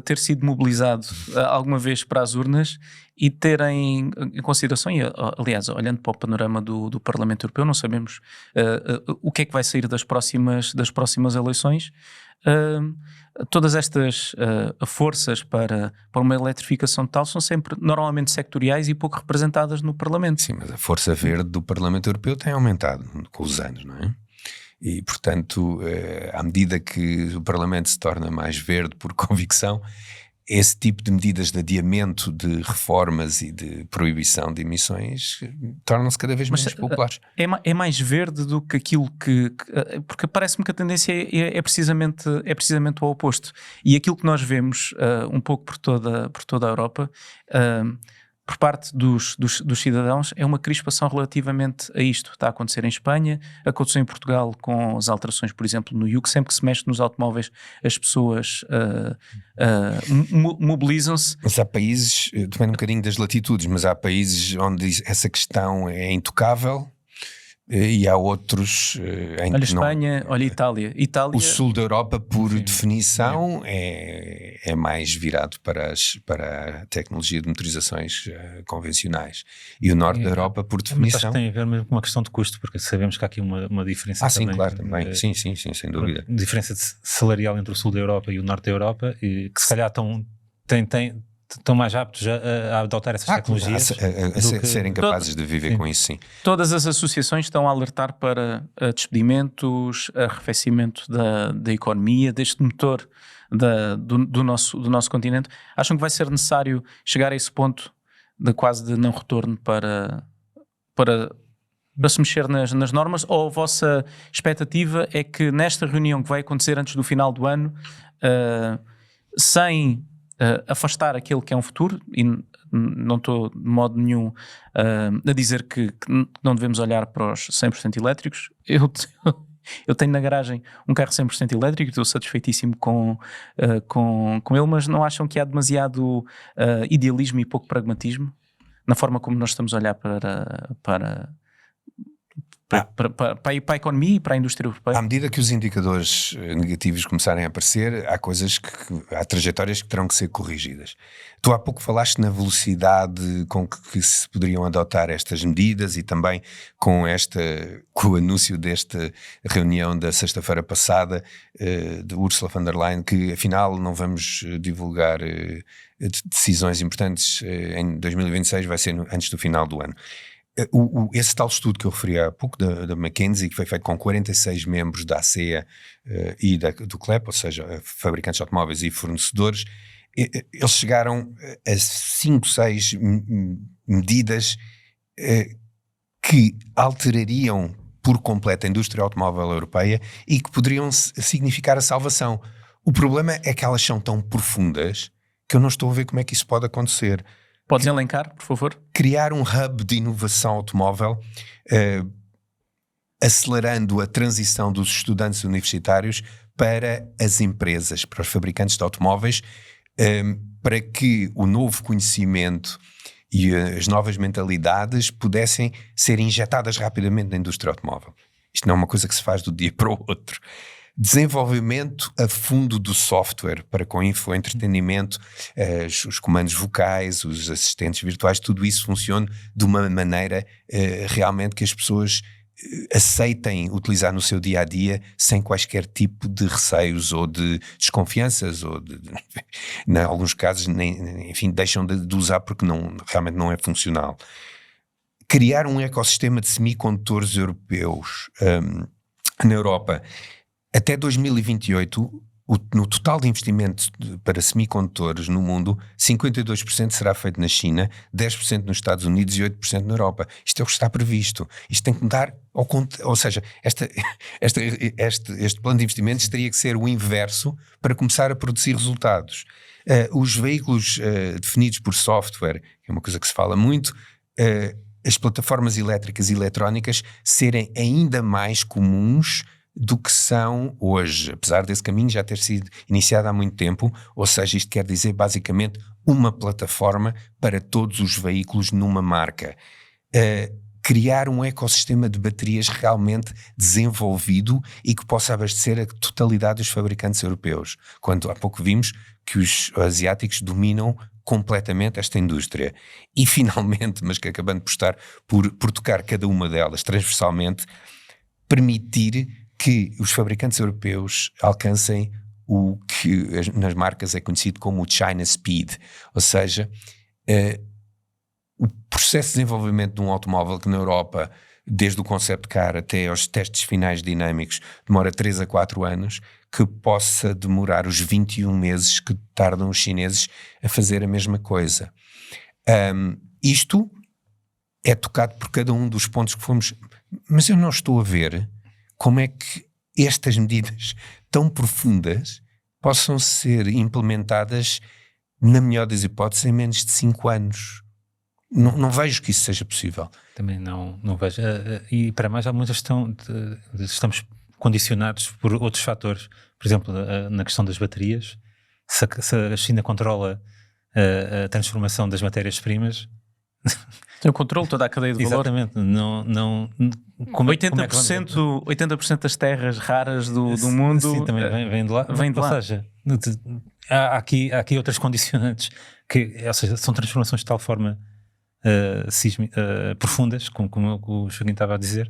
ter sido mobilizado alguma vez para as urnas e terem em consideração, e, aliás, olhando para o panorama do Parlamento Europeu, não sabemos o que é que vai sair das próximas eleições. Todas estas forças para uma eletrificação tal são sempre normalmente sectoriais e pouco representadas no Parlamento. Sim, mas a força verde do Parlamento Europeu tem aumentado com os anos, não é? E, portanto, à medida que o Parlamento se torna mais verde por convicção, esse tipo de medidas de adiamento de reformas e de proibição de emissões tornam-se cada vez menos populares. É mais verde do que aquilo porque parece-me que a tendência é precisamente o oposto. E aquilo que nós vemos um pouco por toda a Europa, por parte dos cidadãos, é uma crispação relativamente a isto. Está a acontecer em Espanha, aconteceu em Portugal com as alterações, por exemplo, no IUC. Sempre que se mexe nos automóveis, as pessoas mobilizam-se. Mas há países, depende um bocadinho das latitudes, mas há países onde essa questão é intocável. E há outros em olha que Espanha, não. Olha Itália. O sul da Europa, por definição, é mais virado para a tecnologia de motorizações convencionais. E o norte da Europa, por definição... Acho que tem a ver mesmo com uma questão de custo, porque sabemos que há aqui uma diferença também. Sim, claro, também. Sim, sem dúvida. Uma diferença salarial entre o sul da Europa e o norte da Europa, e que se calhar estão mais aptos a adotar essas tecnologias. Serem capazes de viver com isso, sim. Todas as associações estão a alertar para despedimentos, arrefecimento da economia, deste motor do nosso continente. Acham que vai ser necessário chegar a esse ponto de quase de não retorno para se mexer nas normas, ou a vossa expectativa é que nesta reunião que vai acontecer antes do final do ano, sem afastar aquele que é um futuro, e não estou de modo nenhum a dizer que não devemos olhar para os 100% elétricos. Eu tenho na garagem um carro 100% elétrico, estou satisfeitíssimo com ele, mas não acham que há demasiado idealismo e pouco pragmatismo na forma como nós estamos a olhar para a economia e para a indústria europeia? À medida que os indicadores negativos começarem a aparecer, há trajetórias que terão que ser corrigidas. Tu há pouco falaste na velocidade com que se poderiam adotar estas medidas e também com o anúncio desta reunião da sexta-feira passada de Ursula von der Leyen, que afinal não vamos divulgar decisões importantes em 2026, vai ser antes do final do ano. Esse tal estudo que eu referi há pouco da McKinsey, que foi feito com 46 membros da ACEA e do CLEP, ou seja, fabricantes de automóveis e fornecedores, eles chegaram a 5, 6 medidas que alterariam por completo a indústria automóvel europeia e que poderiam significar a salvação. O problema é que elas são tão profundas que eu não estou a ver como é que isso pode acontecer. Podes elencar, por favor? Criar um hub de inovação automóvel, acelerando a transição dos estudantes universitários para as empresas, para os fabricantes de automóveis, para que o novo conhecimento e as novas mentalidades pudessem ser injetadas rapidamente na indústria automóvel. Isto não é uma coisa que se faz do dia para o outro. Desenvolvimento a fundo do software para com infoentretenimento, os comandos vocais, os assistentes virtuais, tudo isso funciona de uma maneira realmente que as pessoas aceitem utilizar no seu dia-a-dia sem quaisquer tipo de receios ou de desconfianças ou em alguns casos enfim, deixam de usar porque realmente não é funcional. Criar um ecossistema de semicondutores europeus na Europa. Até 2028, no total de investimentos para semicondutores no mundo, 52% será feito na China, 10% nos Estados Unidos e 8% na Europa. Isto é o que está previsto. Isto tem que mudar, ou seja, este plano de investimentos teria que ser o inverso para começar a produzir resultados. Os veículos definidos por software, que é uma coisa que se fala muito, as plataformas elétricas e eletrónicas serem ainda mais comuns do que são hoje, apesar desse caminho já ter sido iniciado há muito tempo, ou seja, isto quer dizer basicamente uma plataforma para todos os veículos numa marca. Criar um ecossistema de baterias realmente desenvolvido e que possa abastecer a totalidade dos fabricantes europeus, quando há pouco vimos que os asiáticos dominam completamente esta indústria. E finalmente, mas que acabando por estar por tocar cada uma delas transversalmente, permitir que os fabricantes europeus alcancem o que nas marcas é conhecido como o China Speed, ou seja, o processo de desenvolvimento de um automóvel que na Europa, desde o concept car até aos testes finais dinâmicos, demora 3 a 4 anos, que possa demorar os 21 meses que tardam os chineses a fazer a mesma coisa. Isto é tocado por cada um dos pontos que fomos, mas eu não estou a ver como é que estas medidas tão profundas possam ser implementadas, na melhor das hipóteses, em menos de 5 anos. Não vejo que isso seja possível. Também não vejo. E para mais, há muitas estamos condicionados por outros fatores. Por exemplo, na questão das baterias, se a China controla a transformação das matérias-primas... Tem o controle, toda a cadeia de valor. Exatamente. 80% das terras raras do mundo... Sim, também vem de lá. Ou seja, há aqui outras condicionantes, ou seja, são transformações de tal forma profundas, como o Joaquim estava a dizer.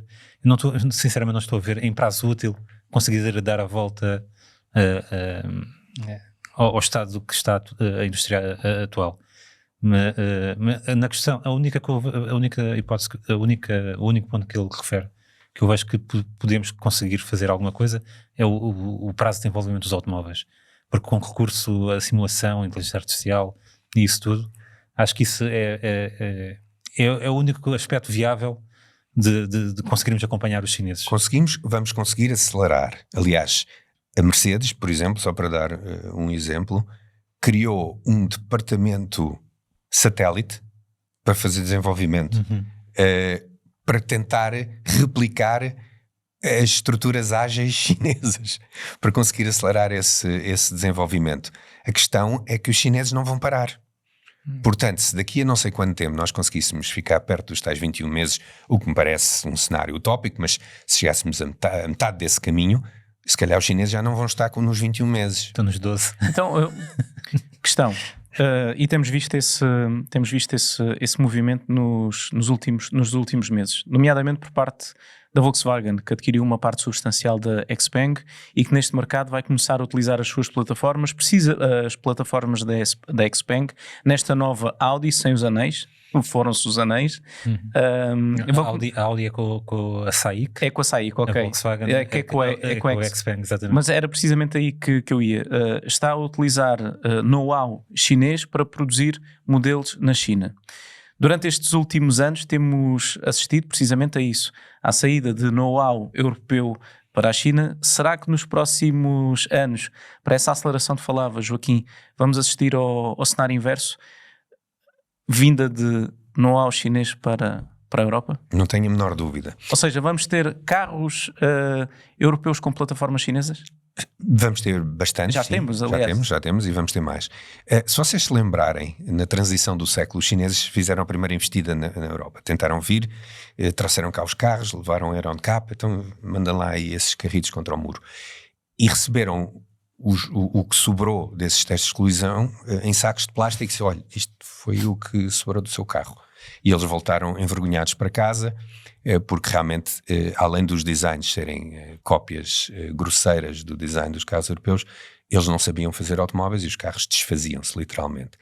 Sinceramente não estou a ver, em prazo útil, conseguir dar a volta ao estado que está a indústria atual. Na questão, a única hipótese, o único ponto que ele refere, que eu vejo que podemos conseguir fazer alguma coisa, é o prazo de desenvolvimento dos automóveis. Porque com recurso à simulação, inteligência artificial e isso tudo, acho que isso é o único aspecto viável de conseguirmos acompanhar os chineses. Vamos conseguir acelerar. Aliás, a Mercedes, por exemplo, só para dar um exemplo, criou um departamento satélite para fazer desenvolvimento, para tentar replicar as estruturas ágeis chinesas, para conseguir acelerar esse desenvolvimento. A questão é que os chineses não vão parar. Portanto, se daqui a não sei quanto tempo nós conseguíssemos ficar perto dos tais 21 meses, o que me parece um cenário utópico, mas se chegássemos a metade desse caminho, se calhar os chineses já não vão estar nos 21 meses. Estão nos 12. Então, questão. E temos visto esse movimento nos últimos meses, nomeadamente por parte da Volkswagen, que adquiriu uma parte substancial da XPeng e que neste mercado vai começar a utilizar as suas plataformas, as plataformas da XPeng, nesta nova Audi sem os anéis. Foram-se os anéis. A Audi é com a SAIC. É com a SAIC, ok. A Volkswagen é com a XPeng, exatamente. Mas era precisamente aí que eu ia. Está a utilizar know-how chinês para produzir modelos na China. Durante estes últimos anos temos assistido precisamente a isso, à saída de know-how europeu para a China. Será que nos próximos anos, para essa aceleração que falava, Joaquim, vamos assistir ao cenário inverso? Vinda de know-how chinês para a Europa? Não tenho a menor dúvida. Ou seja, vamos ter carros europeus com plataformas chinesas? Vamos ter bastante. Já temos, aliás. Já temos e vamos ter mais. Se vocês se lembrarem, na transição do século, os chineses fizeram a primeira investida na Europa. Tentaram vir, trouxeram cá os carros, levaram a Euro NCAP, então mandam lá aí esses carritos contra o muro. E receberam o que sobrou desses testes de colisão em sacos de plástico e disse, olha, isto foi o que sobrou do seu carro. E eles voltaram envergonhados para casa, porque realmente, além dos designs serem cópias grosseiras do design dos carros europeus, eles não sabiam fazer automóveis e os carros desfaziam-se literalmente.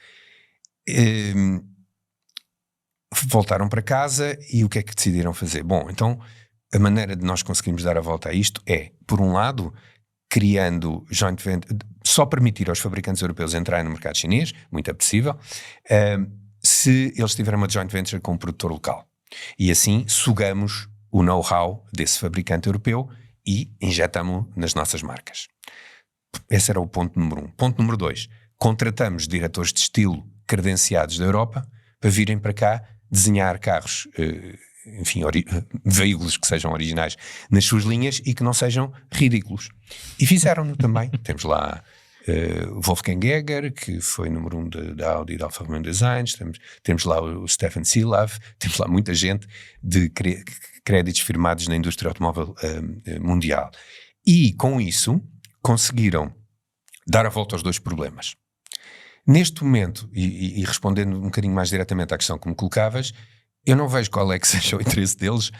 Voltaram para casa e o que é que decidiram fazer? Bom, então a maneira de nós conseguirmos dar a volta a isto é, por um lado, criando joint venture, só permitir aos fabricantes europeus entrarem no mercado chinês, muito é possível, se eles tiverem uma joint venture com um produtor local. E assim sugamos o know-how desse fabricante europeu e injetamos-o nas nossas marcas. Esse era o ponto número 1. Ponto número 2. Contratamos diretores de estilo credenciados da Europa para virem para cá desenhar carros, enfim, veículos que sejam originais nas suas linhas e que não sejam ridículos. E fizeram-no também. Temos lá Wolfgang Jäger, que foi número 1 da Audi e da Alfa Romeo Designs, temos lá o Stefan Silav, temos lá muita gente de créditos firmados na indústria automóvel mundial. E com isso conseguiram dar a volta aos dois problemas. Neste momento, e respondendo um bocadinho mais diretamente à questão que me colocavas, eu não vejo qual é que seja o interesse deles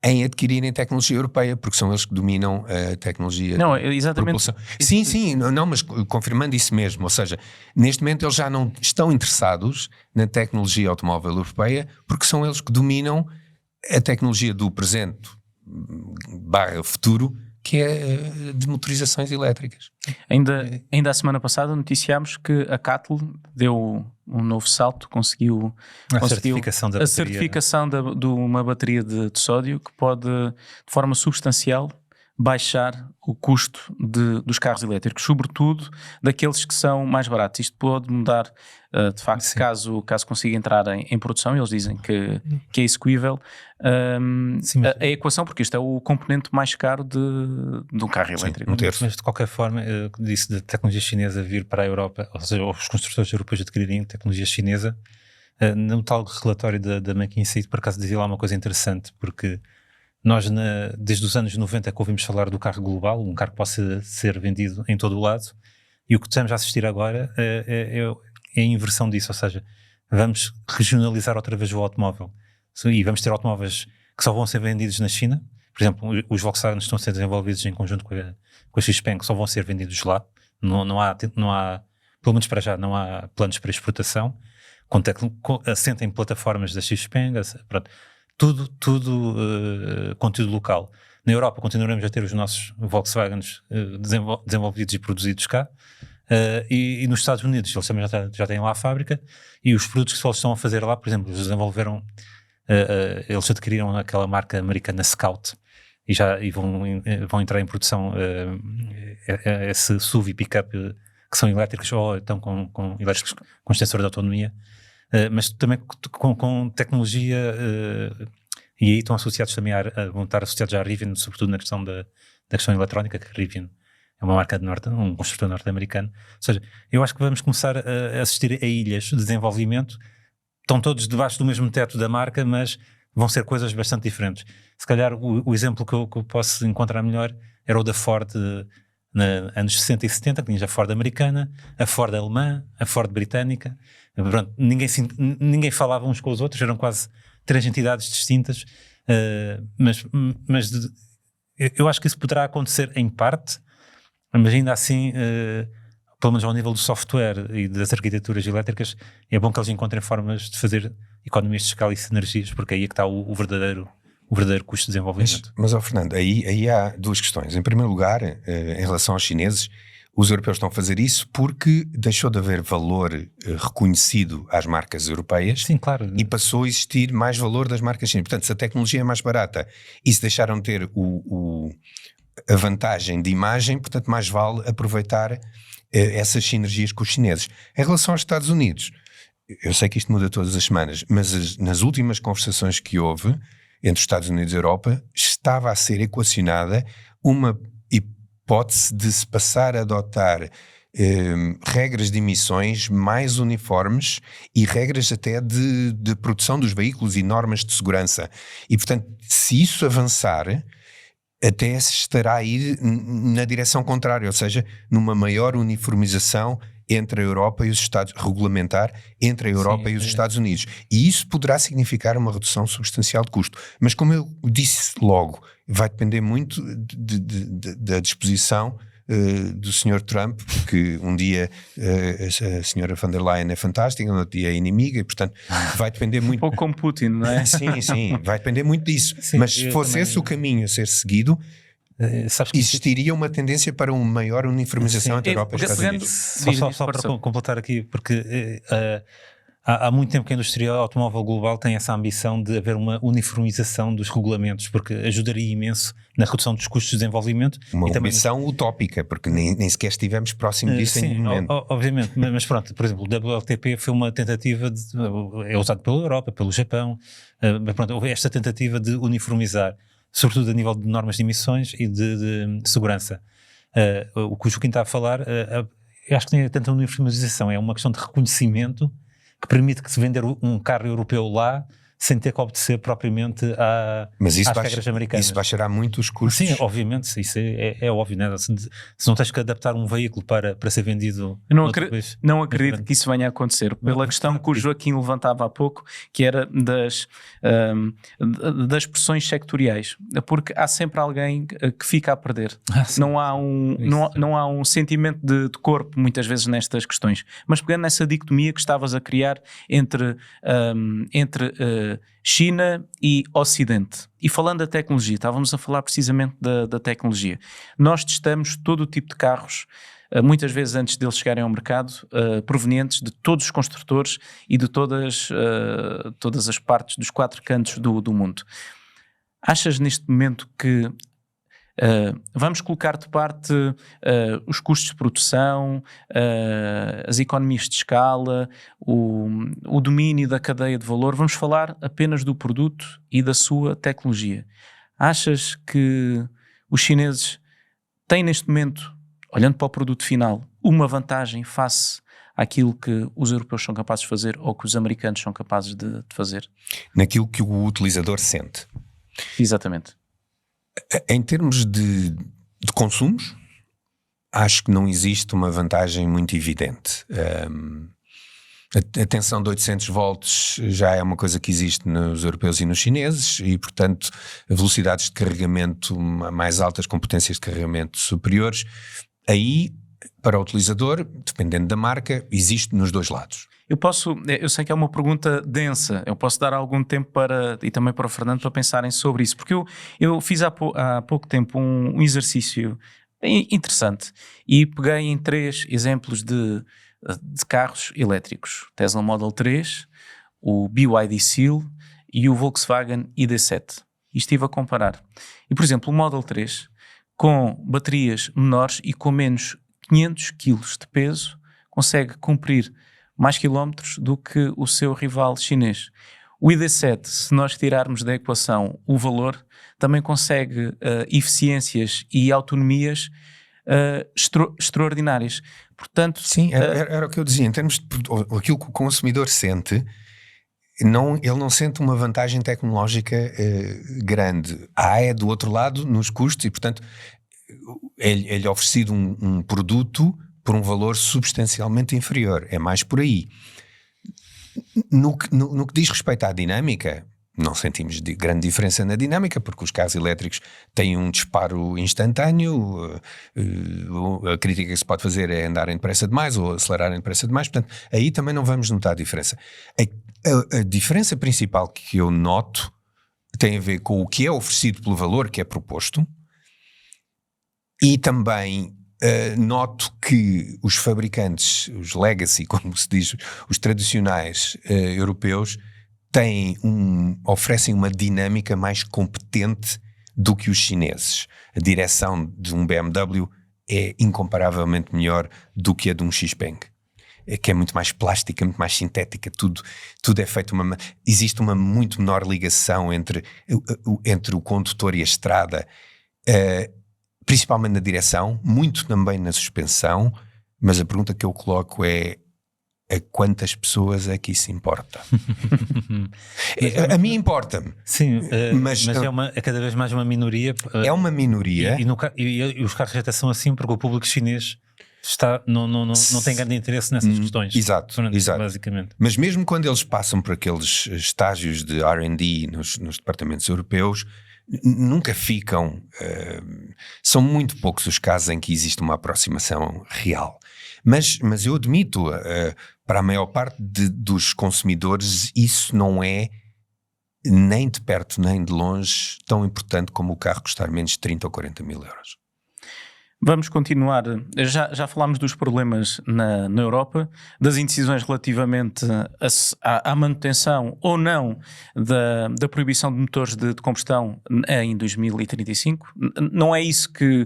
em adquirirem tecnologia europeia, porque são eles que dominam a tecnologia. Não, exatamente. Sim, não, mas confirmando isso mesmo, ou seja, neste momento eles já não estão interessados na tecnologia automóvel europeia, porque são eles que dominam a tecnologia do presente / futuro, que é de motorizações elétricas. Ainda a semana passada noticiámos que a CATL deu um novo salto, conseguiu a certificação da bateria, certificação de uma bateria de sódio que pode, de forma substancial, baixar o custo dos carros elétricos, sobretudo daqueles que são mais baratos. Isto pode mudar, de facto, caso consiga entrar em produção. Eles dizem que é execuível a equação, porque isto é o componente mais caro de um carro elétrico. Mas de qualquer forma, disse da tecnologia chinesa vir para a Europa, ou seja, os construtores europeus adquirirem tecnologia chinesa, no tal relatório da McKinsey, por acaso dizia lá uma coisa interessante, porque nós, desde os anos 90 que ouvimos falar do carro global, um carro que possa ser vendido em todo o lado, e o que estamos a assistir agora é a inversão disso, ou seja, vamos regionalizar outra vez o automóvel, e vamos ter automóveis que só vão ser vendidos na China. Por exemplo, os Volkswagen estão a ser desenvolvidos em conjunto com a XPeng, que só vão ser vendidos lá, não há, pelo menos para já, não há planos para exportação. assenta em plataformas da Xpeng, pronto, tudo conteúdo local. Na Europa continuaremos a ter os nossos Volkswagens desenvolvidos e produzidos cá, e nos Estados Unidos eles também já têm lá a fábrica, e os produtos que só estão a fazer lá, por exemplo, eles desenvolveram, eles adquiriram aquela marca americana Scout, e vão entrar em produção esse SUV e pick-up que são elétricos ou então com elétricos com extensor de autonomia, mas também com tecnologia, e aí estão associados também vão estar associados à Rivian, sobretudo na questão da questão eletrónica, que a Rivian é uma marca um construtor norte-americano. Ou seja, eu acho que vamos começar a assistir a ilhas de desenvolvimento, estão todos debaixo do mesmo teto da marca, mas vão ser coisas bastante diferentes. Se calhar o exemplo que eu posso encontrar melhor era o da Ford nos anos 60 e 70, que tinha a Ford americana, a Ford alemã, a Ford britânica. Pronto, ninguém falava uns com os outros, eram quase 3 entidades distintas, mas eu acho que isso poderá acontecer em parte, mas ainda assim, pelo menos ao nível do software e das arquiteturas elétricas, é bom que eles encontrem formas de fazer economias de escala e sinergias, porque aí é que está o verdadeiro custo de desenvolvimento. Mas Fernando, aí há 2 questões. Em primeiro lugar, em relação aos chineses, os europeus estão a fazer isso porque deixou de haver valor reconhecido às marcas europeias. Sim, claro. E passou a existir mais valor das marcas chinesas. Portanto, se a tecnologia é mais barata e se deixaram de ter a vantagem de imagem, portanto, mais vale aproveitar essas sinergias com os chineses. Em relação aos Estados Unidos, eu sei que isto muda todas as semanas, mas nas últimas conversações que houve entre os Estados Unidos e a Europa, estava a ser equacionada uma hipótese de se passar a adotar regras de emissões mais uniformes e regras até de produção dos veículos e normas de segurança. E, portanto, se isso avançar, até se estará a ir na direção contrária, ou seja, numa maior uniformização entre a Europa e os Estados, regulamentar entre a Europa e os Estados Unidos. E isso poderá significar uma redução substancial de custo. Mas como eu disse logo, vai depender muito da disposição do Sr. Trump, porque um dia a Sra. Von der Leyen é fantástica, no outro dia é inimiga, e portanto vai depender muito. Um pouco como Putin, não é? Sim, vai depender muito disso. Sim, mas se fosse esse o caminho a ser seguido, existiria uma tendência para uma maior uniformização entre a Europa e os Estados Unidos. Só para completar aqui, porque há muito tempo que a indústria automóvel global tem essa ambição de haver uma uniformização dos regulamentos, porque ajudaria imenso na redução dos custos de desenvolvimento. Uma ambição utópica, porque nem sequer estivemos próximo disso em nenhum momento. Obviamente, mas pronto, por exemplo, o WLTP foi uma tentativa é usado pela Europa, pelo Japão, mas pronto, houve esta tentativa de uniformizar, sobretudo a nível de normas de emissões e de segurança. O que o Joaquim está a falar, eu acho que nem é tanta uniformização, é uma questão de reconhecimento que permite que se vender um carro europeu lá sem ter que obedecer propriamente às regras americanas. Isso baixará muito os custos. Sim, obviamente, isso é óbvio, né? Se não tens que adaptar um veículo para ser vendido... Eu não acredito que isso venha a acontecer, pela questão que o Joaquim levantava há pouco, que era das pressões sectoriais, porque há sempre alguém que fica a perder. Não há um sentimento de corpo, muitas vezes, nestas questões. Mas pegando nessa dicotomia que estavas a criar entre China e Ocidente. E falando da tecnologia, estávamos a falar precisamente da tecnologia. Nós testamos todo o tipo de carros, muitas vezes antes deles chegarem ao mercado, provenientes de todos os construtores e de todas as partes dos 4 cantos do mundo. Achas neste momento que vamos colocar de parte os custos de produção, as economias de escala, o domínio da cadeia de valor? Vamos falar apenas do produto e da sua tecnologia. Achas que os chineses têm neste momento, olhando para o produto final, uma vantagem face àquilo que os europeus são capazes de fazer ou que os americanos são capazes de fazer? Naquilo que o utilizador sente. Exatamente. Em termos de consumos, acho que não existe uma vantagem muito evidente. A tensão de 800 volts já é uma coisa que existe nos europeus e nos chineses e, portanto, velocidades de carregamento mais altas com potências de carregamento superiores. Aí, para o utilizador, dependendo da marca, existe nos 2 lados. Eu sei que é uma pergunta densa, eu posso dar algum tempo e também para o Fernando para pensarem sobre isso, porque eu fiz há pouco tempo um exercício interessante e peguei em 3 exemplos de carros elétricos: Tesla Model 3, o BYD Seal e o Volkswagen ID.7. E estive a comparar. E, por exemplo, o Model 3, com baterias menores e com menos 500 kg de peso, consegue cumprir mais quilómetros do que o seu rival chinês. O ID.7, se nós tirarmos da equação o valor, também consegue eficiências e autonomias extraordinárias. Portanto, sim, era o que eu dizia, em termos de aquilo que o consumidor sente, ele não sente uma vantagem tecnológica grande. É do outro lado nos custos e, portanto, é-lhe oferecido um produto por um valor substancialmente inferior. É mais por aí. No que diz respeito à dinâmica, não sentimos grande diferença na dinâmica, porque os carros elétricos têm um disparo instantâneo. A crítica que se pode fazer é andarem depressa demais ou acelerarem depressa demais. Portanto, aí também não vamos notar a diferença. A diferença principal que eu noto tem a ver com o que é oferecido pelo valor que é proposto, e também noto que os fabricantes, os legacy, como se diz, os tradicionais europeus, oferecem uma dinâmica mais competente do que os chineses. A direção de um BMW é incomparavelmente melhor do que a de um Xpeng, que é muito mais plástica, muito mais sintética, tudo é feito, existe uma muito menor ligação entre o condutor e a estrada, principalmente na direção, muito também na suspensão, mas a pergunta que eu coloco é: a quantas pessoas é que isso importa? A mim importa-me. Sim, mas é cada vez mais uma minoria. É uma minoria. E os carros até são assim porque o público chinês não tem grande interesse nessas questões. Exato. Basicamente. Mas mesmo quando eles passam por aqueles estágios de R&D nos departamentos europeus, nunca ficam... são muito poucos os casos em que existe uma aproximação real. Mas eu admito, para a maior parte dos consumidores, isso não é nem de perto nem de longe tão importante como o carro custar menos de 30 ou 40 mil euros. Vamos continuar. Já falámos dos problemas na Europa, das indecisões relativamente à manutenção ou não da proibição de motores de combustão em 2035. Não é isso que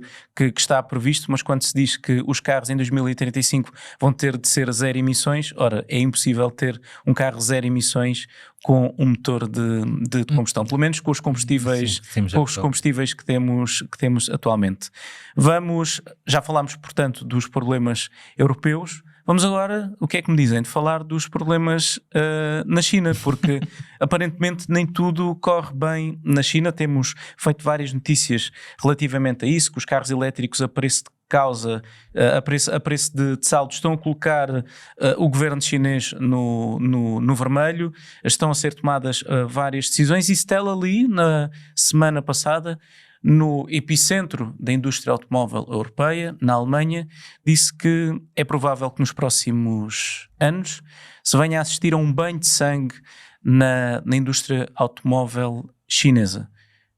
está previsto, mas quando se diz que os carros em 2035 vão ter de ser zero emissões, ora, é impossível ter um carro zero emissões com um motor de combustão, pelo menos com os combustíveis, que temos atualmente. Já falámos, portanto, dos problemas europeus. Vamos agora, o que é que me dizem de falar dos problemas na China, porque aparentemente nem tudo corre bem na China. Temos feito várias notícias relativamente a isso, que os carros elétricos a preço de a preço de saldo estão a colocar o governo chinês no vermelho, estão a ser tomadas várias decisões, e Stella Li, na semana passada, no epicentro da indústria automóvel europeia, na Alemanha, disse que é provável que nos próximos anos se venha a assistir a um banho de sangue na indústria automóvel chinesa.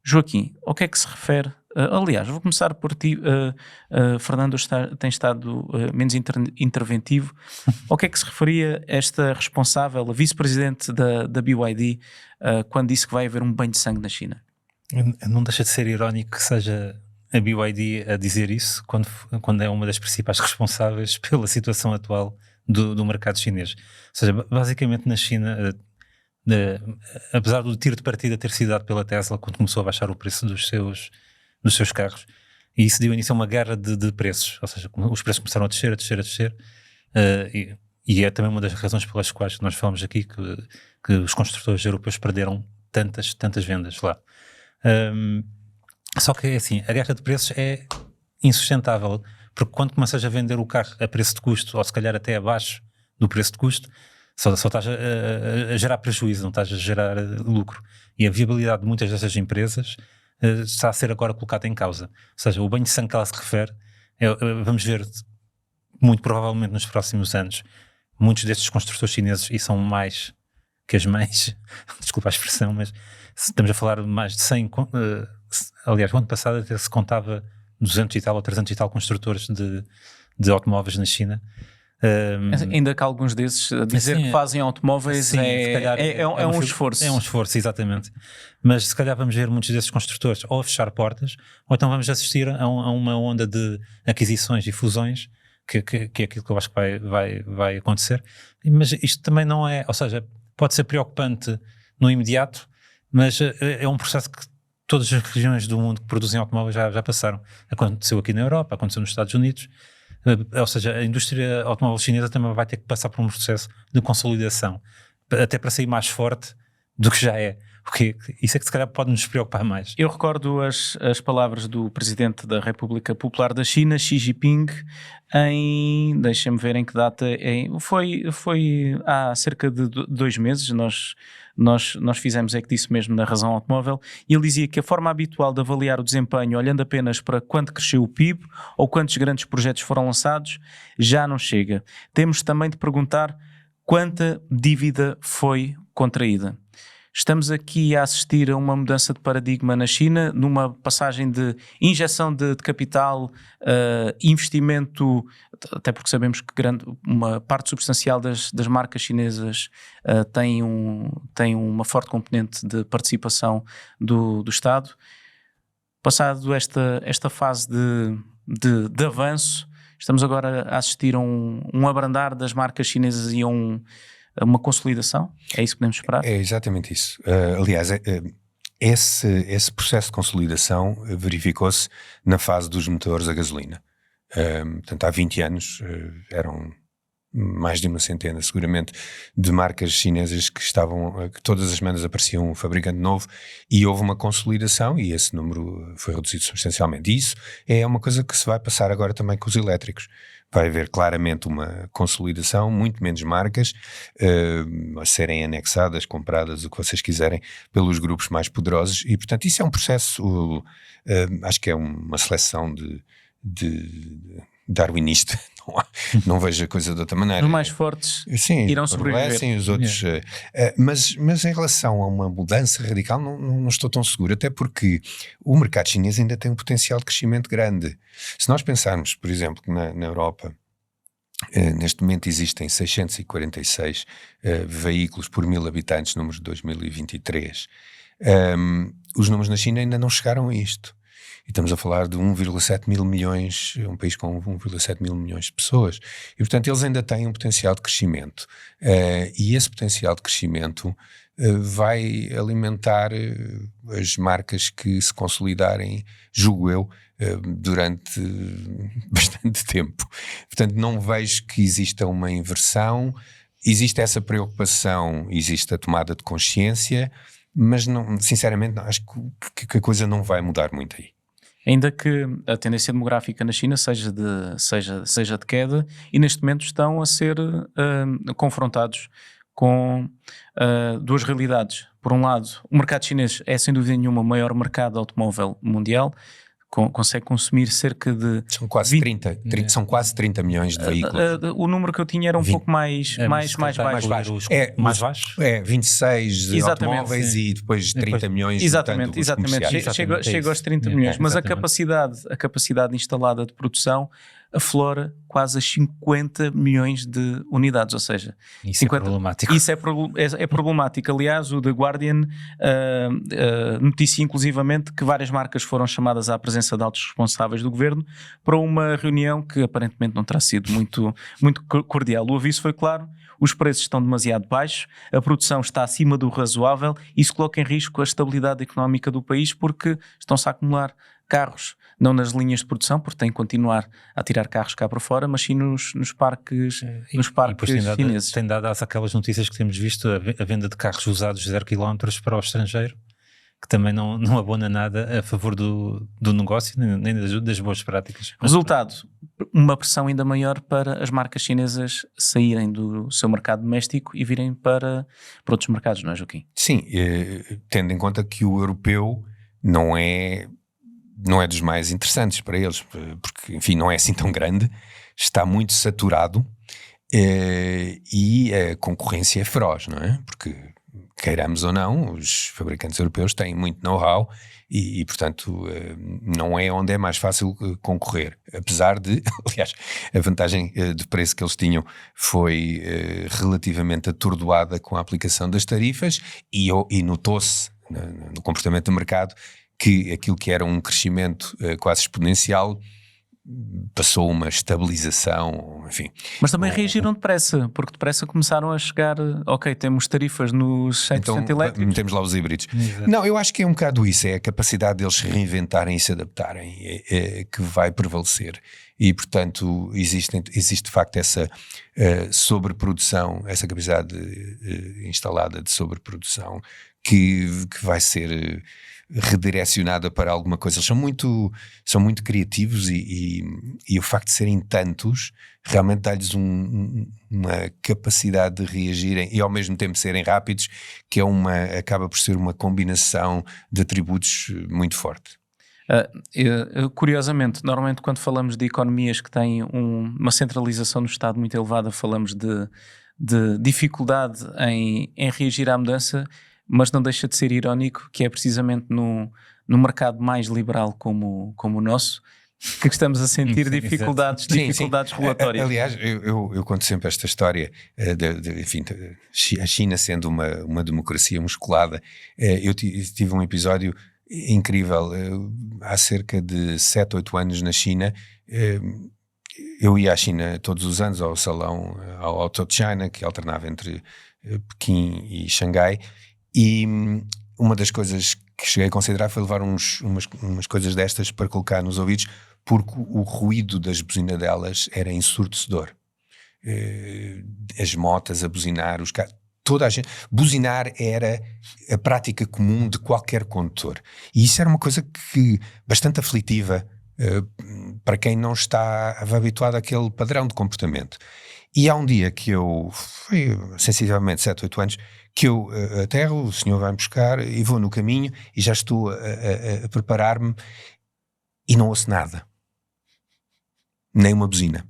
Joaquim, ao que é que se refere? Aliás, vou começar por ti, Fernando, tem estado menos interventivo. Ao que é que se referia esta responsável, a vice-presidente da BYD, quando disse que vai haver um banho de sangue na China? Não deixa de ser irónico que seja a BYD a dizer isso quando é uma das principais responsáveis pela situação atual do mercado chinês. Ou seja, basicamente na China, apesar do tiro de partida ter sido dado pela Tesla quando começou a baixar o preço dos seus carros, e isso deu início a uma guerra de preços, ou seja, os preços começaram a descer, e é também uma das razões pelas quais nós falamos aqui que os construtores europeus perderam tantas vendas lá. Só que é assim, a guerra de preços é insustentável, porque quando começas a vender o carro a preço de custo, ou se calhar até abaixo do preço de custo, só estás a gerar prejuízo, não estás a gerar lucro, e a viabilidade de muitas dessas empresas está a ser agora colocada em causa. Ou seja, o banho de sangue que ela se refere, vamos ver muito provavelmente nos próximos anos, muitos destes construtores chineses, e são mais que as mães, desculpa a expressão, mas estamos a falar de mais de 100, aliás, o ano passado até se contava 200 e tal ou 300 e tal construtores de automóveis na China. Ainda que alguns desses dizer que fazem automóveis sim, é um esforço. É um esforço, exatamente. Mas se calhar vamos ver muitos desses construtores ou a fechar portas, ou então vamos assistir a uma onda de aquisições e fusões, que é aquilo que eu acho que vai acontecer. Mas isto também não é, ou seja, pode ser preocupante no imediato, mas é um processo que todas as regiões do mundo que produzem automóveis já passaram. Aconteceu aqui na Europa, aconteceu nos Estados Unidos. Ou seja, a indústria automóvel chinesa também vai ter que passar por um processo de consolidação, até para sair mais forte do que já é. Porque isso é que se calhar pode nos preocupar mais. Eu recordo as palavras do Presidente da República Popular da China, Xi Jinping, deixem-me ver em que data, foi há cerca de 2 meses, nós fizemos disso mesmo na Razão Automóvel, e ele dizia que a forma habitual de avaliar o desempenho olhando apenas para quanto cresceu o PIB ou quantos grandes projetos foram lançados já não chega. Temos também de perguntar quanta dívida foi contraída. Estamos aqui a assistir a uma mudança de paradigma na China, numa passagem de injeção de capital, investimento, até porque sabemos que uma parte substancial das marcas chinesas tem uma forte componente de participação do Estado. Passado esta fase de avanço, estamos agora a assistir a um abrandar das marcas chinesas e a uma consolidação? É isso que podemos esperar? É exatamente isso. Aliás, esse processo de consolidação verificou-se na fase dos motores a gasolina. Portanto, há 20 anos eram mais de uma centena, seguramente, de marcas chinesas que todas as semanas aparecia um fabricante novo, e houve uma consolidação e esse número foi reduzido substancialmente. E isso é uma coisa que se vai passar agora também com os elétricos. Vai haver claramente uma consolidação, muito menos marcas a serem anexadas, compradas, o que vocês quiserem, pelos grupos mais poderosos, e portanto isso é um processo, acho que é uma seleção de darwinista. Não vejo a coisa de outra maneira. Os mais fortes irão sobreviver. Sim, os outros. Mas em relação a uma mudança radical, não estou tão seguro, até porque o mercado chinês ainda tem um potencial de crescimento grande. Se nós pensarmos, por exemplo, que na Europa, neste momento existem 646 veículos por 1000 habitantes, números de 2023. Os números na China ainda não chegaram a isto. E estamos a falar de 1,7 mil milhões, um país com 1,7 mil milhões de pessoas. E, portanto, eles ainda têm um potencial de crescimento. E esse potencial de crescimento vai alimentar as marcas que se consolidarem, julgo eu, durante bastante tempo. Portanto, não vejo que exista uma inversão. Existe essa preocupação, existe a tomada de consciência, mas não, sinceramente acho que a coisa não vai mudar muito aí. Ainda que a tendência demográfica na China seja de queda, e neste momento estão a ser confrontados com duas realidades. Por um lado, o mercado chinês é sem dúvida nenhuma o maior mercado automóvel mundial, consegue consumir cerca de... São quase 30 milhões de veículos. O número que eu tinha era um pouco mais baixo. Mais baixo? 26 de automóveis e depois 30 milhões. Exatamente. Chega aos 30 milhões. Mas a capacidade instalada de produção aflora quase as 50 milhões de unidades, ou seja... Isso é problemático. Isso é problemático. Aliás, o The Guardian noticia inclusivamente que várias marcas foram chamadas à presença de altos responsáveis do governo para uma reunião que aparentemente não terá sido muito cordial. O aviso foi claro: os preços estão demasiado baixos, a produção está acima do razoável, e isso coloca em risco a estabilidade económica do país, porque estão-se a acumular carros, não nas linhas de produção, porque têm que continuar a tirar carros cá para fora, mas sim nos parques chineses. Tem dado aquelas notícias que temos visto, a venda de carros usados 0 km para o estrangeiro, que também não abona nada a favor do negócio, nem das boas práticas. Resultado, uma pressão ainda maior para as marcas chinesas saírem do seu mercado doméstico e virem para outros mercados, não é, Joaquim? Sim, tendo em conta que o europeu não é dos mais interessantes para eles, porque, enfim, não é assim tão grande, está muito saturado, e a concorrência é feroz, não é? Porque, queiramos ou não, os fabricantes europeus têm muito know-how e portanto, não é onde é mais fácil concorrer. Apesar de, aliás, a vantagem de preço que eles tinham foi relativamente atordoada com a aplicação das tarifas e notou-se no comportamento do mercado que aquilo que era um crescimento quase exponencial passou uma estabilização, enfim. Mas também reagiram depressa, porque depressa começaram a chegar, ok, temos tarifas nos 100% Então, elétricos. metemos lá os híbridos. Exato. Não, eu acho que é um bocado isso, é a capacidade deles se reinventarem e se adaptarem que vai prevalecer. E, portanto, existe de facto essa sobreprodução, essa capacidade instalada de sobreprodução que vai ser redirecionada para alguma coisa. Eles são muito criativos e o facto de serem tantos realmente dá-lhes uma capacidade de reagirem e ao mesmo tempo serem rápidos, que acaba por ser uma combinação de atributos muito forte. Curiosamente, normalmente quando falamos de economias que têm uma centralização no Estado muito elevada, falamos de dificuldade em reagir à mudança, mas não deixa de ser irónico que é precisamente no mercado mais liberal como o nosso que estamos a sentir dificuldades regulatórias. Aliás, eu conto sempre esta história enfim, a China sendo uma democracia musculada. Eu tive um episódio incrível há cerca de 7, 8 anos na China. Eu ia à China todos os anos ao salão, ao Auto China, que alternava entre Pequim e Xangai. E uma das coisas que cheguei a considerar foi levar umas coisas destas para colocar nos ouvidos, porque o ruído das buzinadelas era ensurdecedor. As motas a buzinar, os carros, toda a gente. Buzinar era a prática comum de qualquer condutor. E isso era uma coisa bastante aflitiva para quem não está habituado àquele padrão de comportamento. E há um dia que foi sensivelmente 7, 8 anos, que eu aterro, o senhor vai-me buscar e vou no caminho e já estou a preparar-me e não ouço nada. Nem uma buzina.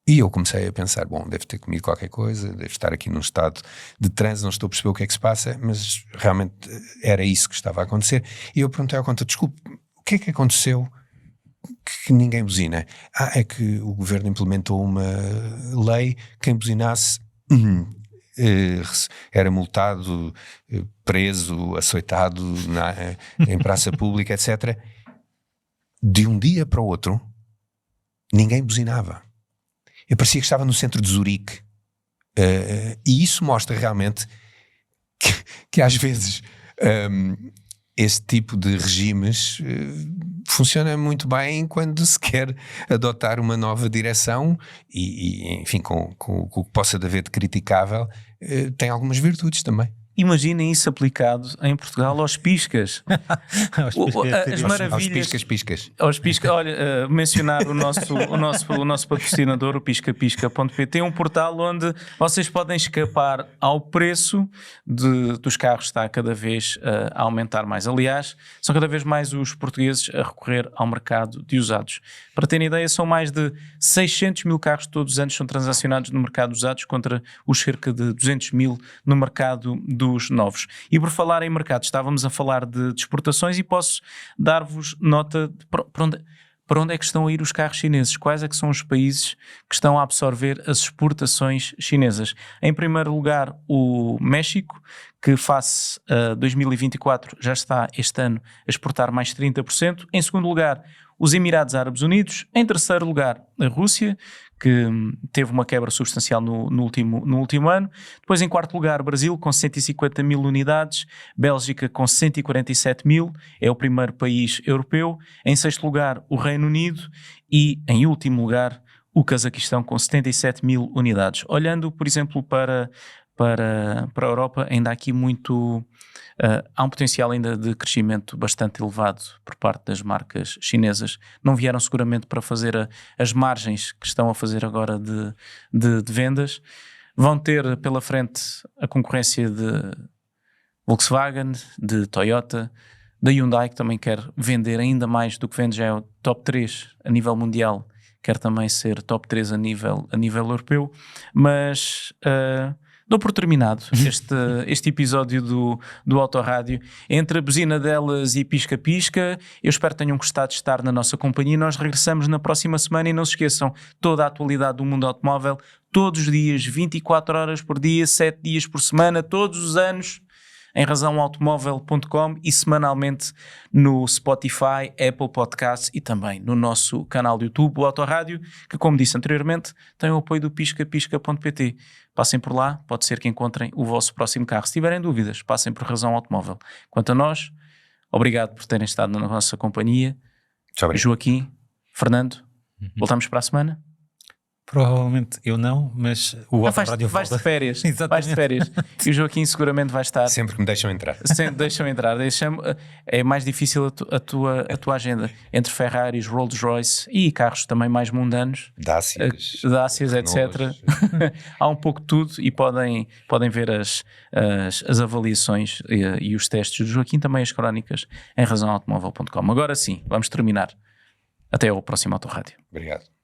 E eu comecei a pensar, bom, deve ter comido qualquer coisa, deve estar aqui num estado de transe, não estou a perceber o que é que se passa, mas realmente era isso que estava a acontecer. E eu perguntei ao condutor, desculpe, o que é que aconteceu que ninguém buzina? É que o governo implementou uma lei, quem buzinasse era multado, preso, açoitado em praça pública, etc. De um dia para o outro, ninguém buzinava. Eu parecia que estava no centro de Zurique. E isso mostra realmente que às vezes esse tipo de regimes funciona muito bem quando se quer adotar uma nova direção e enfim, com o que possa haver de criticável, tem algumas virtudes também. Imaginem isso aplicado em Portugal aos piscas. As maravilhas. Aos piscas. Aos piscas. Olha, mencionar o nosso patrocinador, o piscapisca.pt, um portal onde vocês podem escapar ao preço dos carros, está cada vez a aumentar mais. Aliás, são cada vez mais os portugueses a recorrer ao mercado de usados. Para terem ideia, são mais de 600 mil carros todos os anos são transacionados no mercado de usados contra os cerca de 200 mil no mercado dos novos. E por falar em mercado, estávamos a falar de exportações e posso dar-vos nota de para onde é que estão a ir os carros chineses, quais é que são os países que estão a absorver as exportações chinesas. Em primeiro lugar, o México, que face a 2024 já está este ano a exportar mais 30%. Em segundo lugar, os Emirados Árabes Unidos. Em terceiro lugar, a Rússia, que teve uma quebra substancial no último ano. Depois, em quarto lugar, Brasil, com 150 mil unidades. Bélgica, com 147 mil, é o primeiro país europeu. Em sexto lugar, o Reino Unido. E, em último lugar, o Cazaquistão, com 77 mil unidades. Olhando, por exemplo, para a Europa, ainda há aqui há um potencial ainda de crescimento bastante elevado por parte das marcas chinesas. Não vieram seguramente para fazer as margens que estão a fazer agora de vendas. Vão ter pela frente a concorrência de Volkswagen, de Toyota, da Hyundai, que também quer vender ainda mais do que vende, já é o top 3 a nível mundial, quer também ser top 3 a nível europeu, mas dou por terminado este episódio do Autorádio. Entre a buzina delas e pisca-pisca, eu espero que tenham gostado de estar na nossa companhia. Nós regressamos na próxima semana e não se esqueçam, toda a atualidade do mundo automóvel, todos os dias, 24 horas por dia, 7 dias por semana, todos os anos, em razãoautomóvel.com e semanalmente no Spotify, Apple Podcasts e também no nosso canal do YouTube, o Autorádio, que, como disse anteriormente, tem o apoio do piscapisca.pt. Passem por lá, pode ser que encontrem o vosso próximo carro. Se tiverem dúvidas, passem por Razão Automóvel. Quanto a nós, obrigado por terem estado na nossa companhia. Joaquim, Fernando, voltamos para a semana? Provavelmente eu não, mas o Autorádio vais de férias. Exatamente. Vais de férias. E o Joaquim seguramente vai estar. Sempre que me deixam entrar. Sempre deixam entrar. É mais difícil a tua agenda. Entre Ferraris, Rolls-Royce e carros também mais mundanos. Dacias, etc. Há um pouco de tudo e podem ver as avaliações e os testes do Joaquim, também as crónicas em razãoautomóvel.com. Agora sim, vamos terminar. Até ao próximo Autorádio. Obrigado.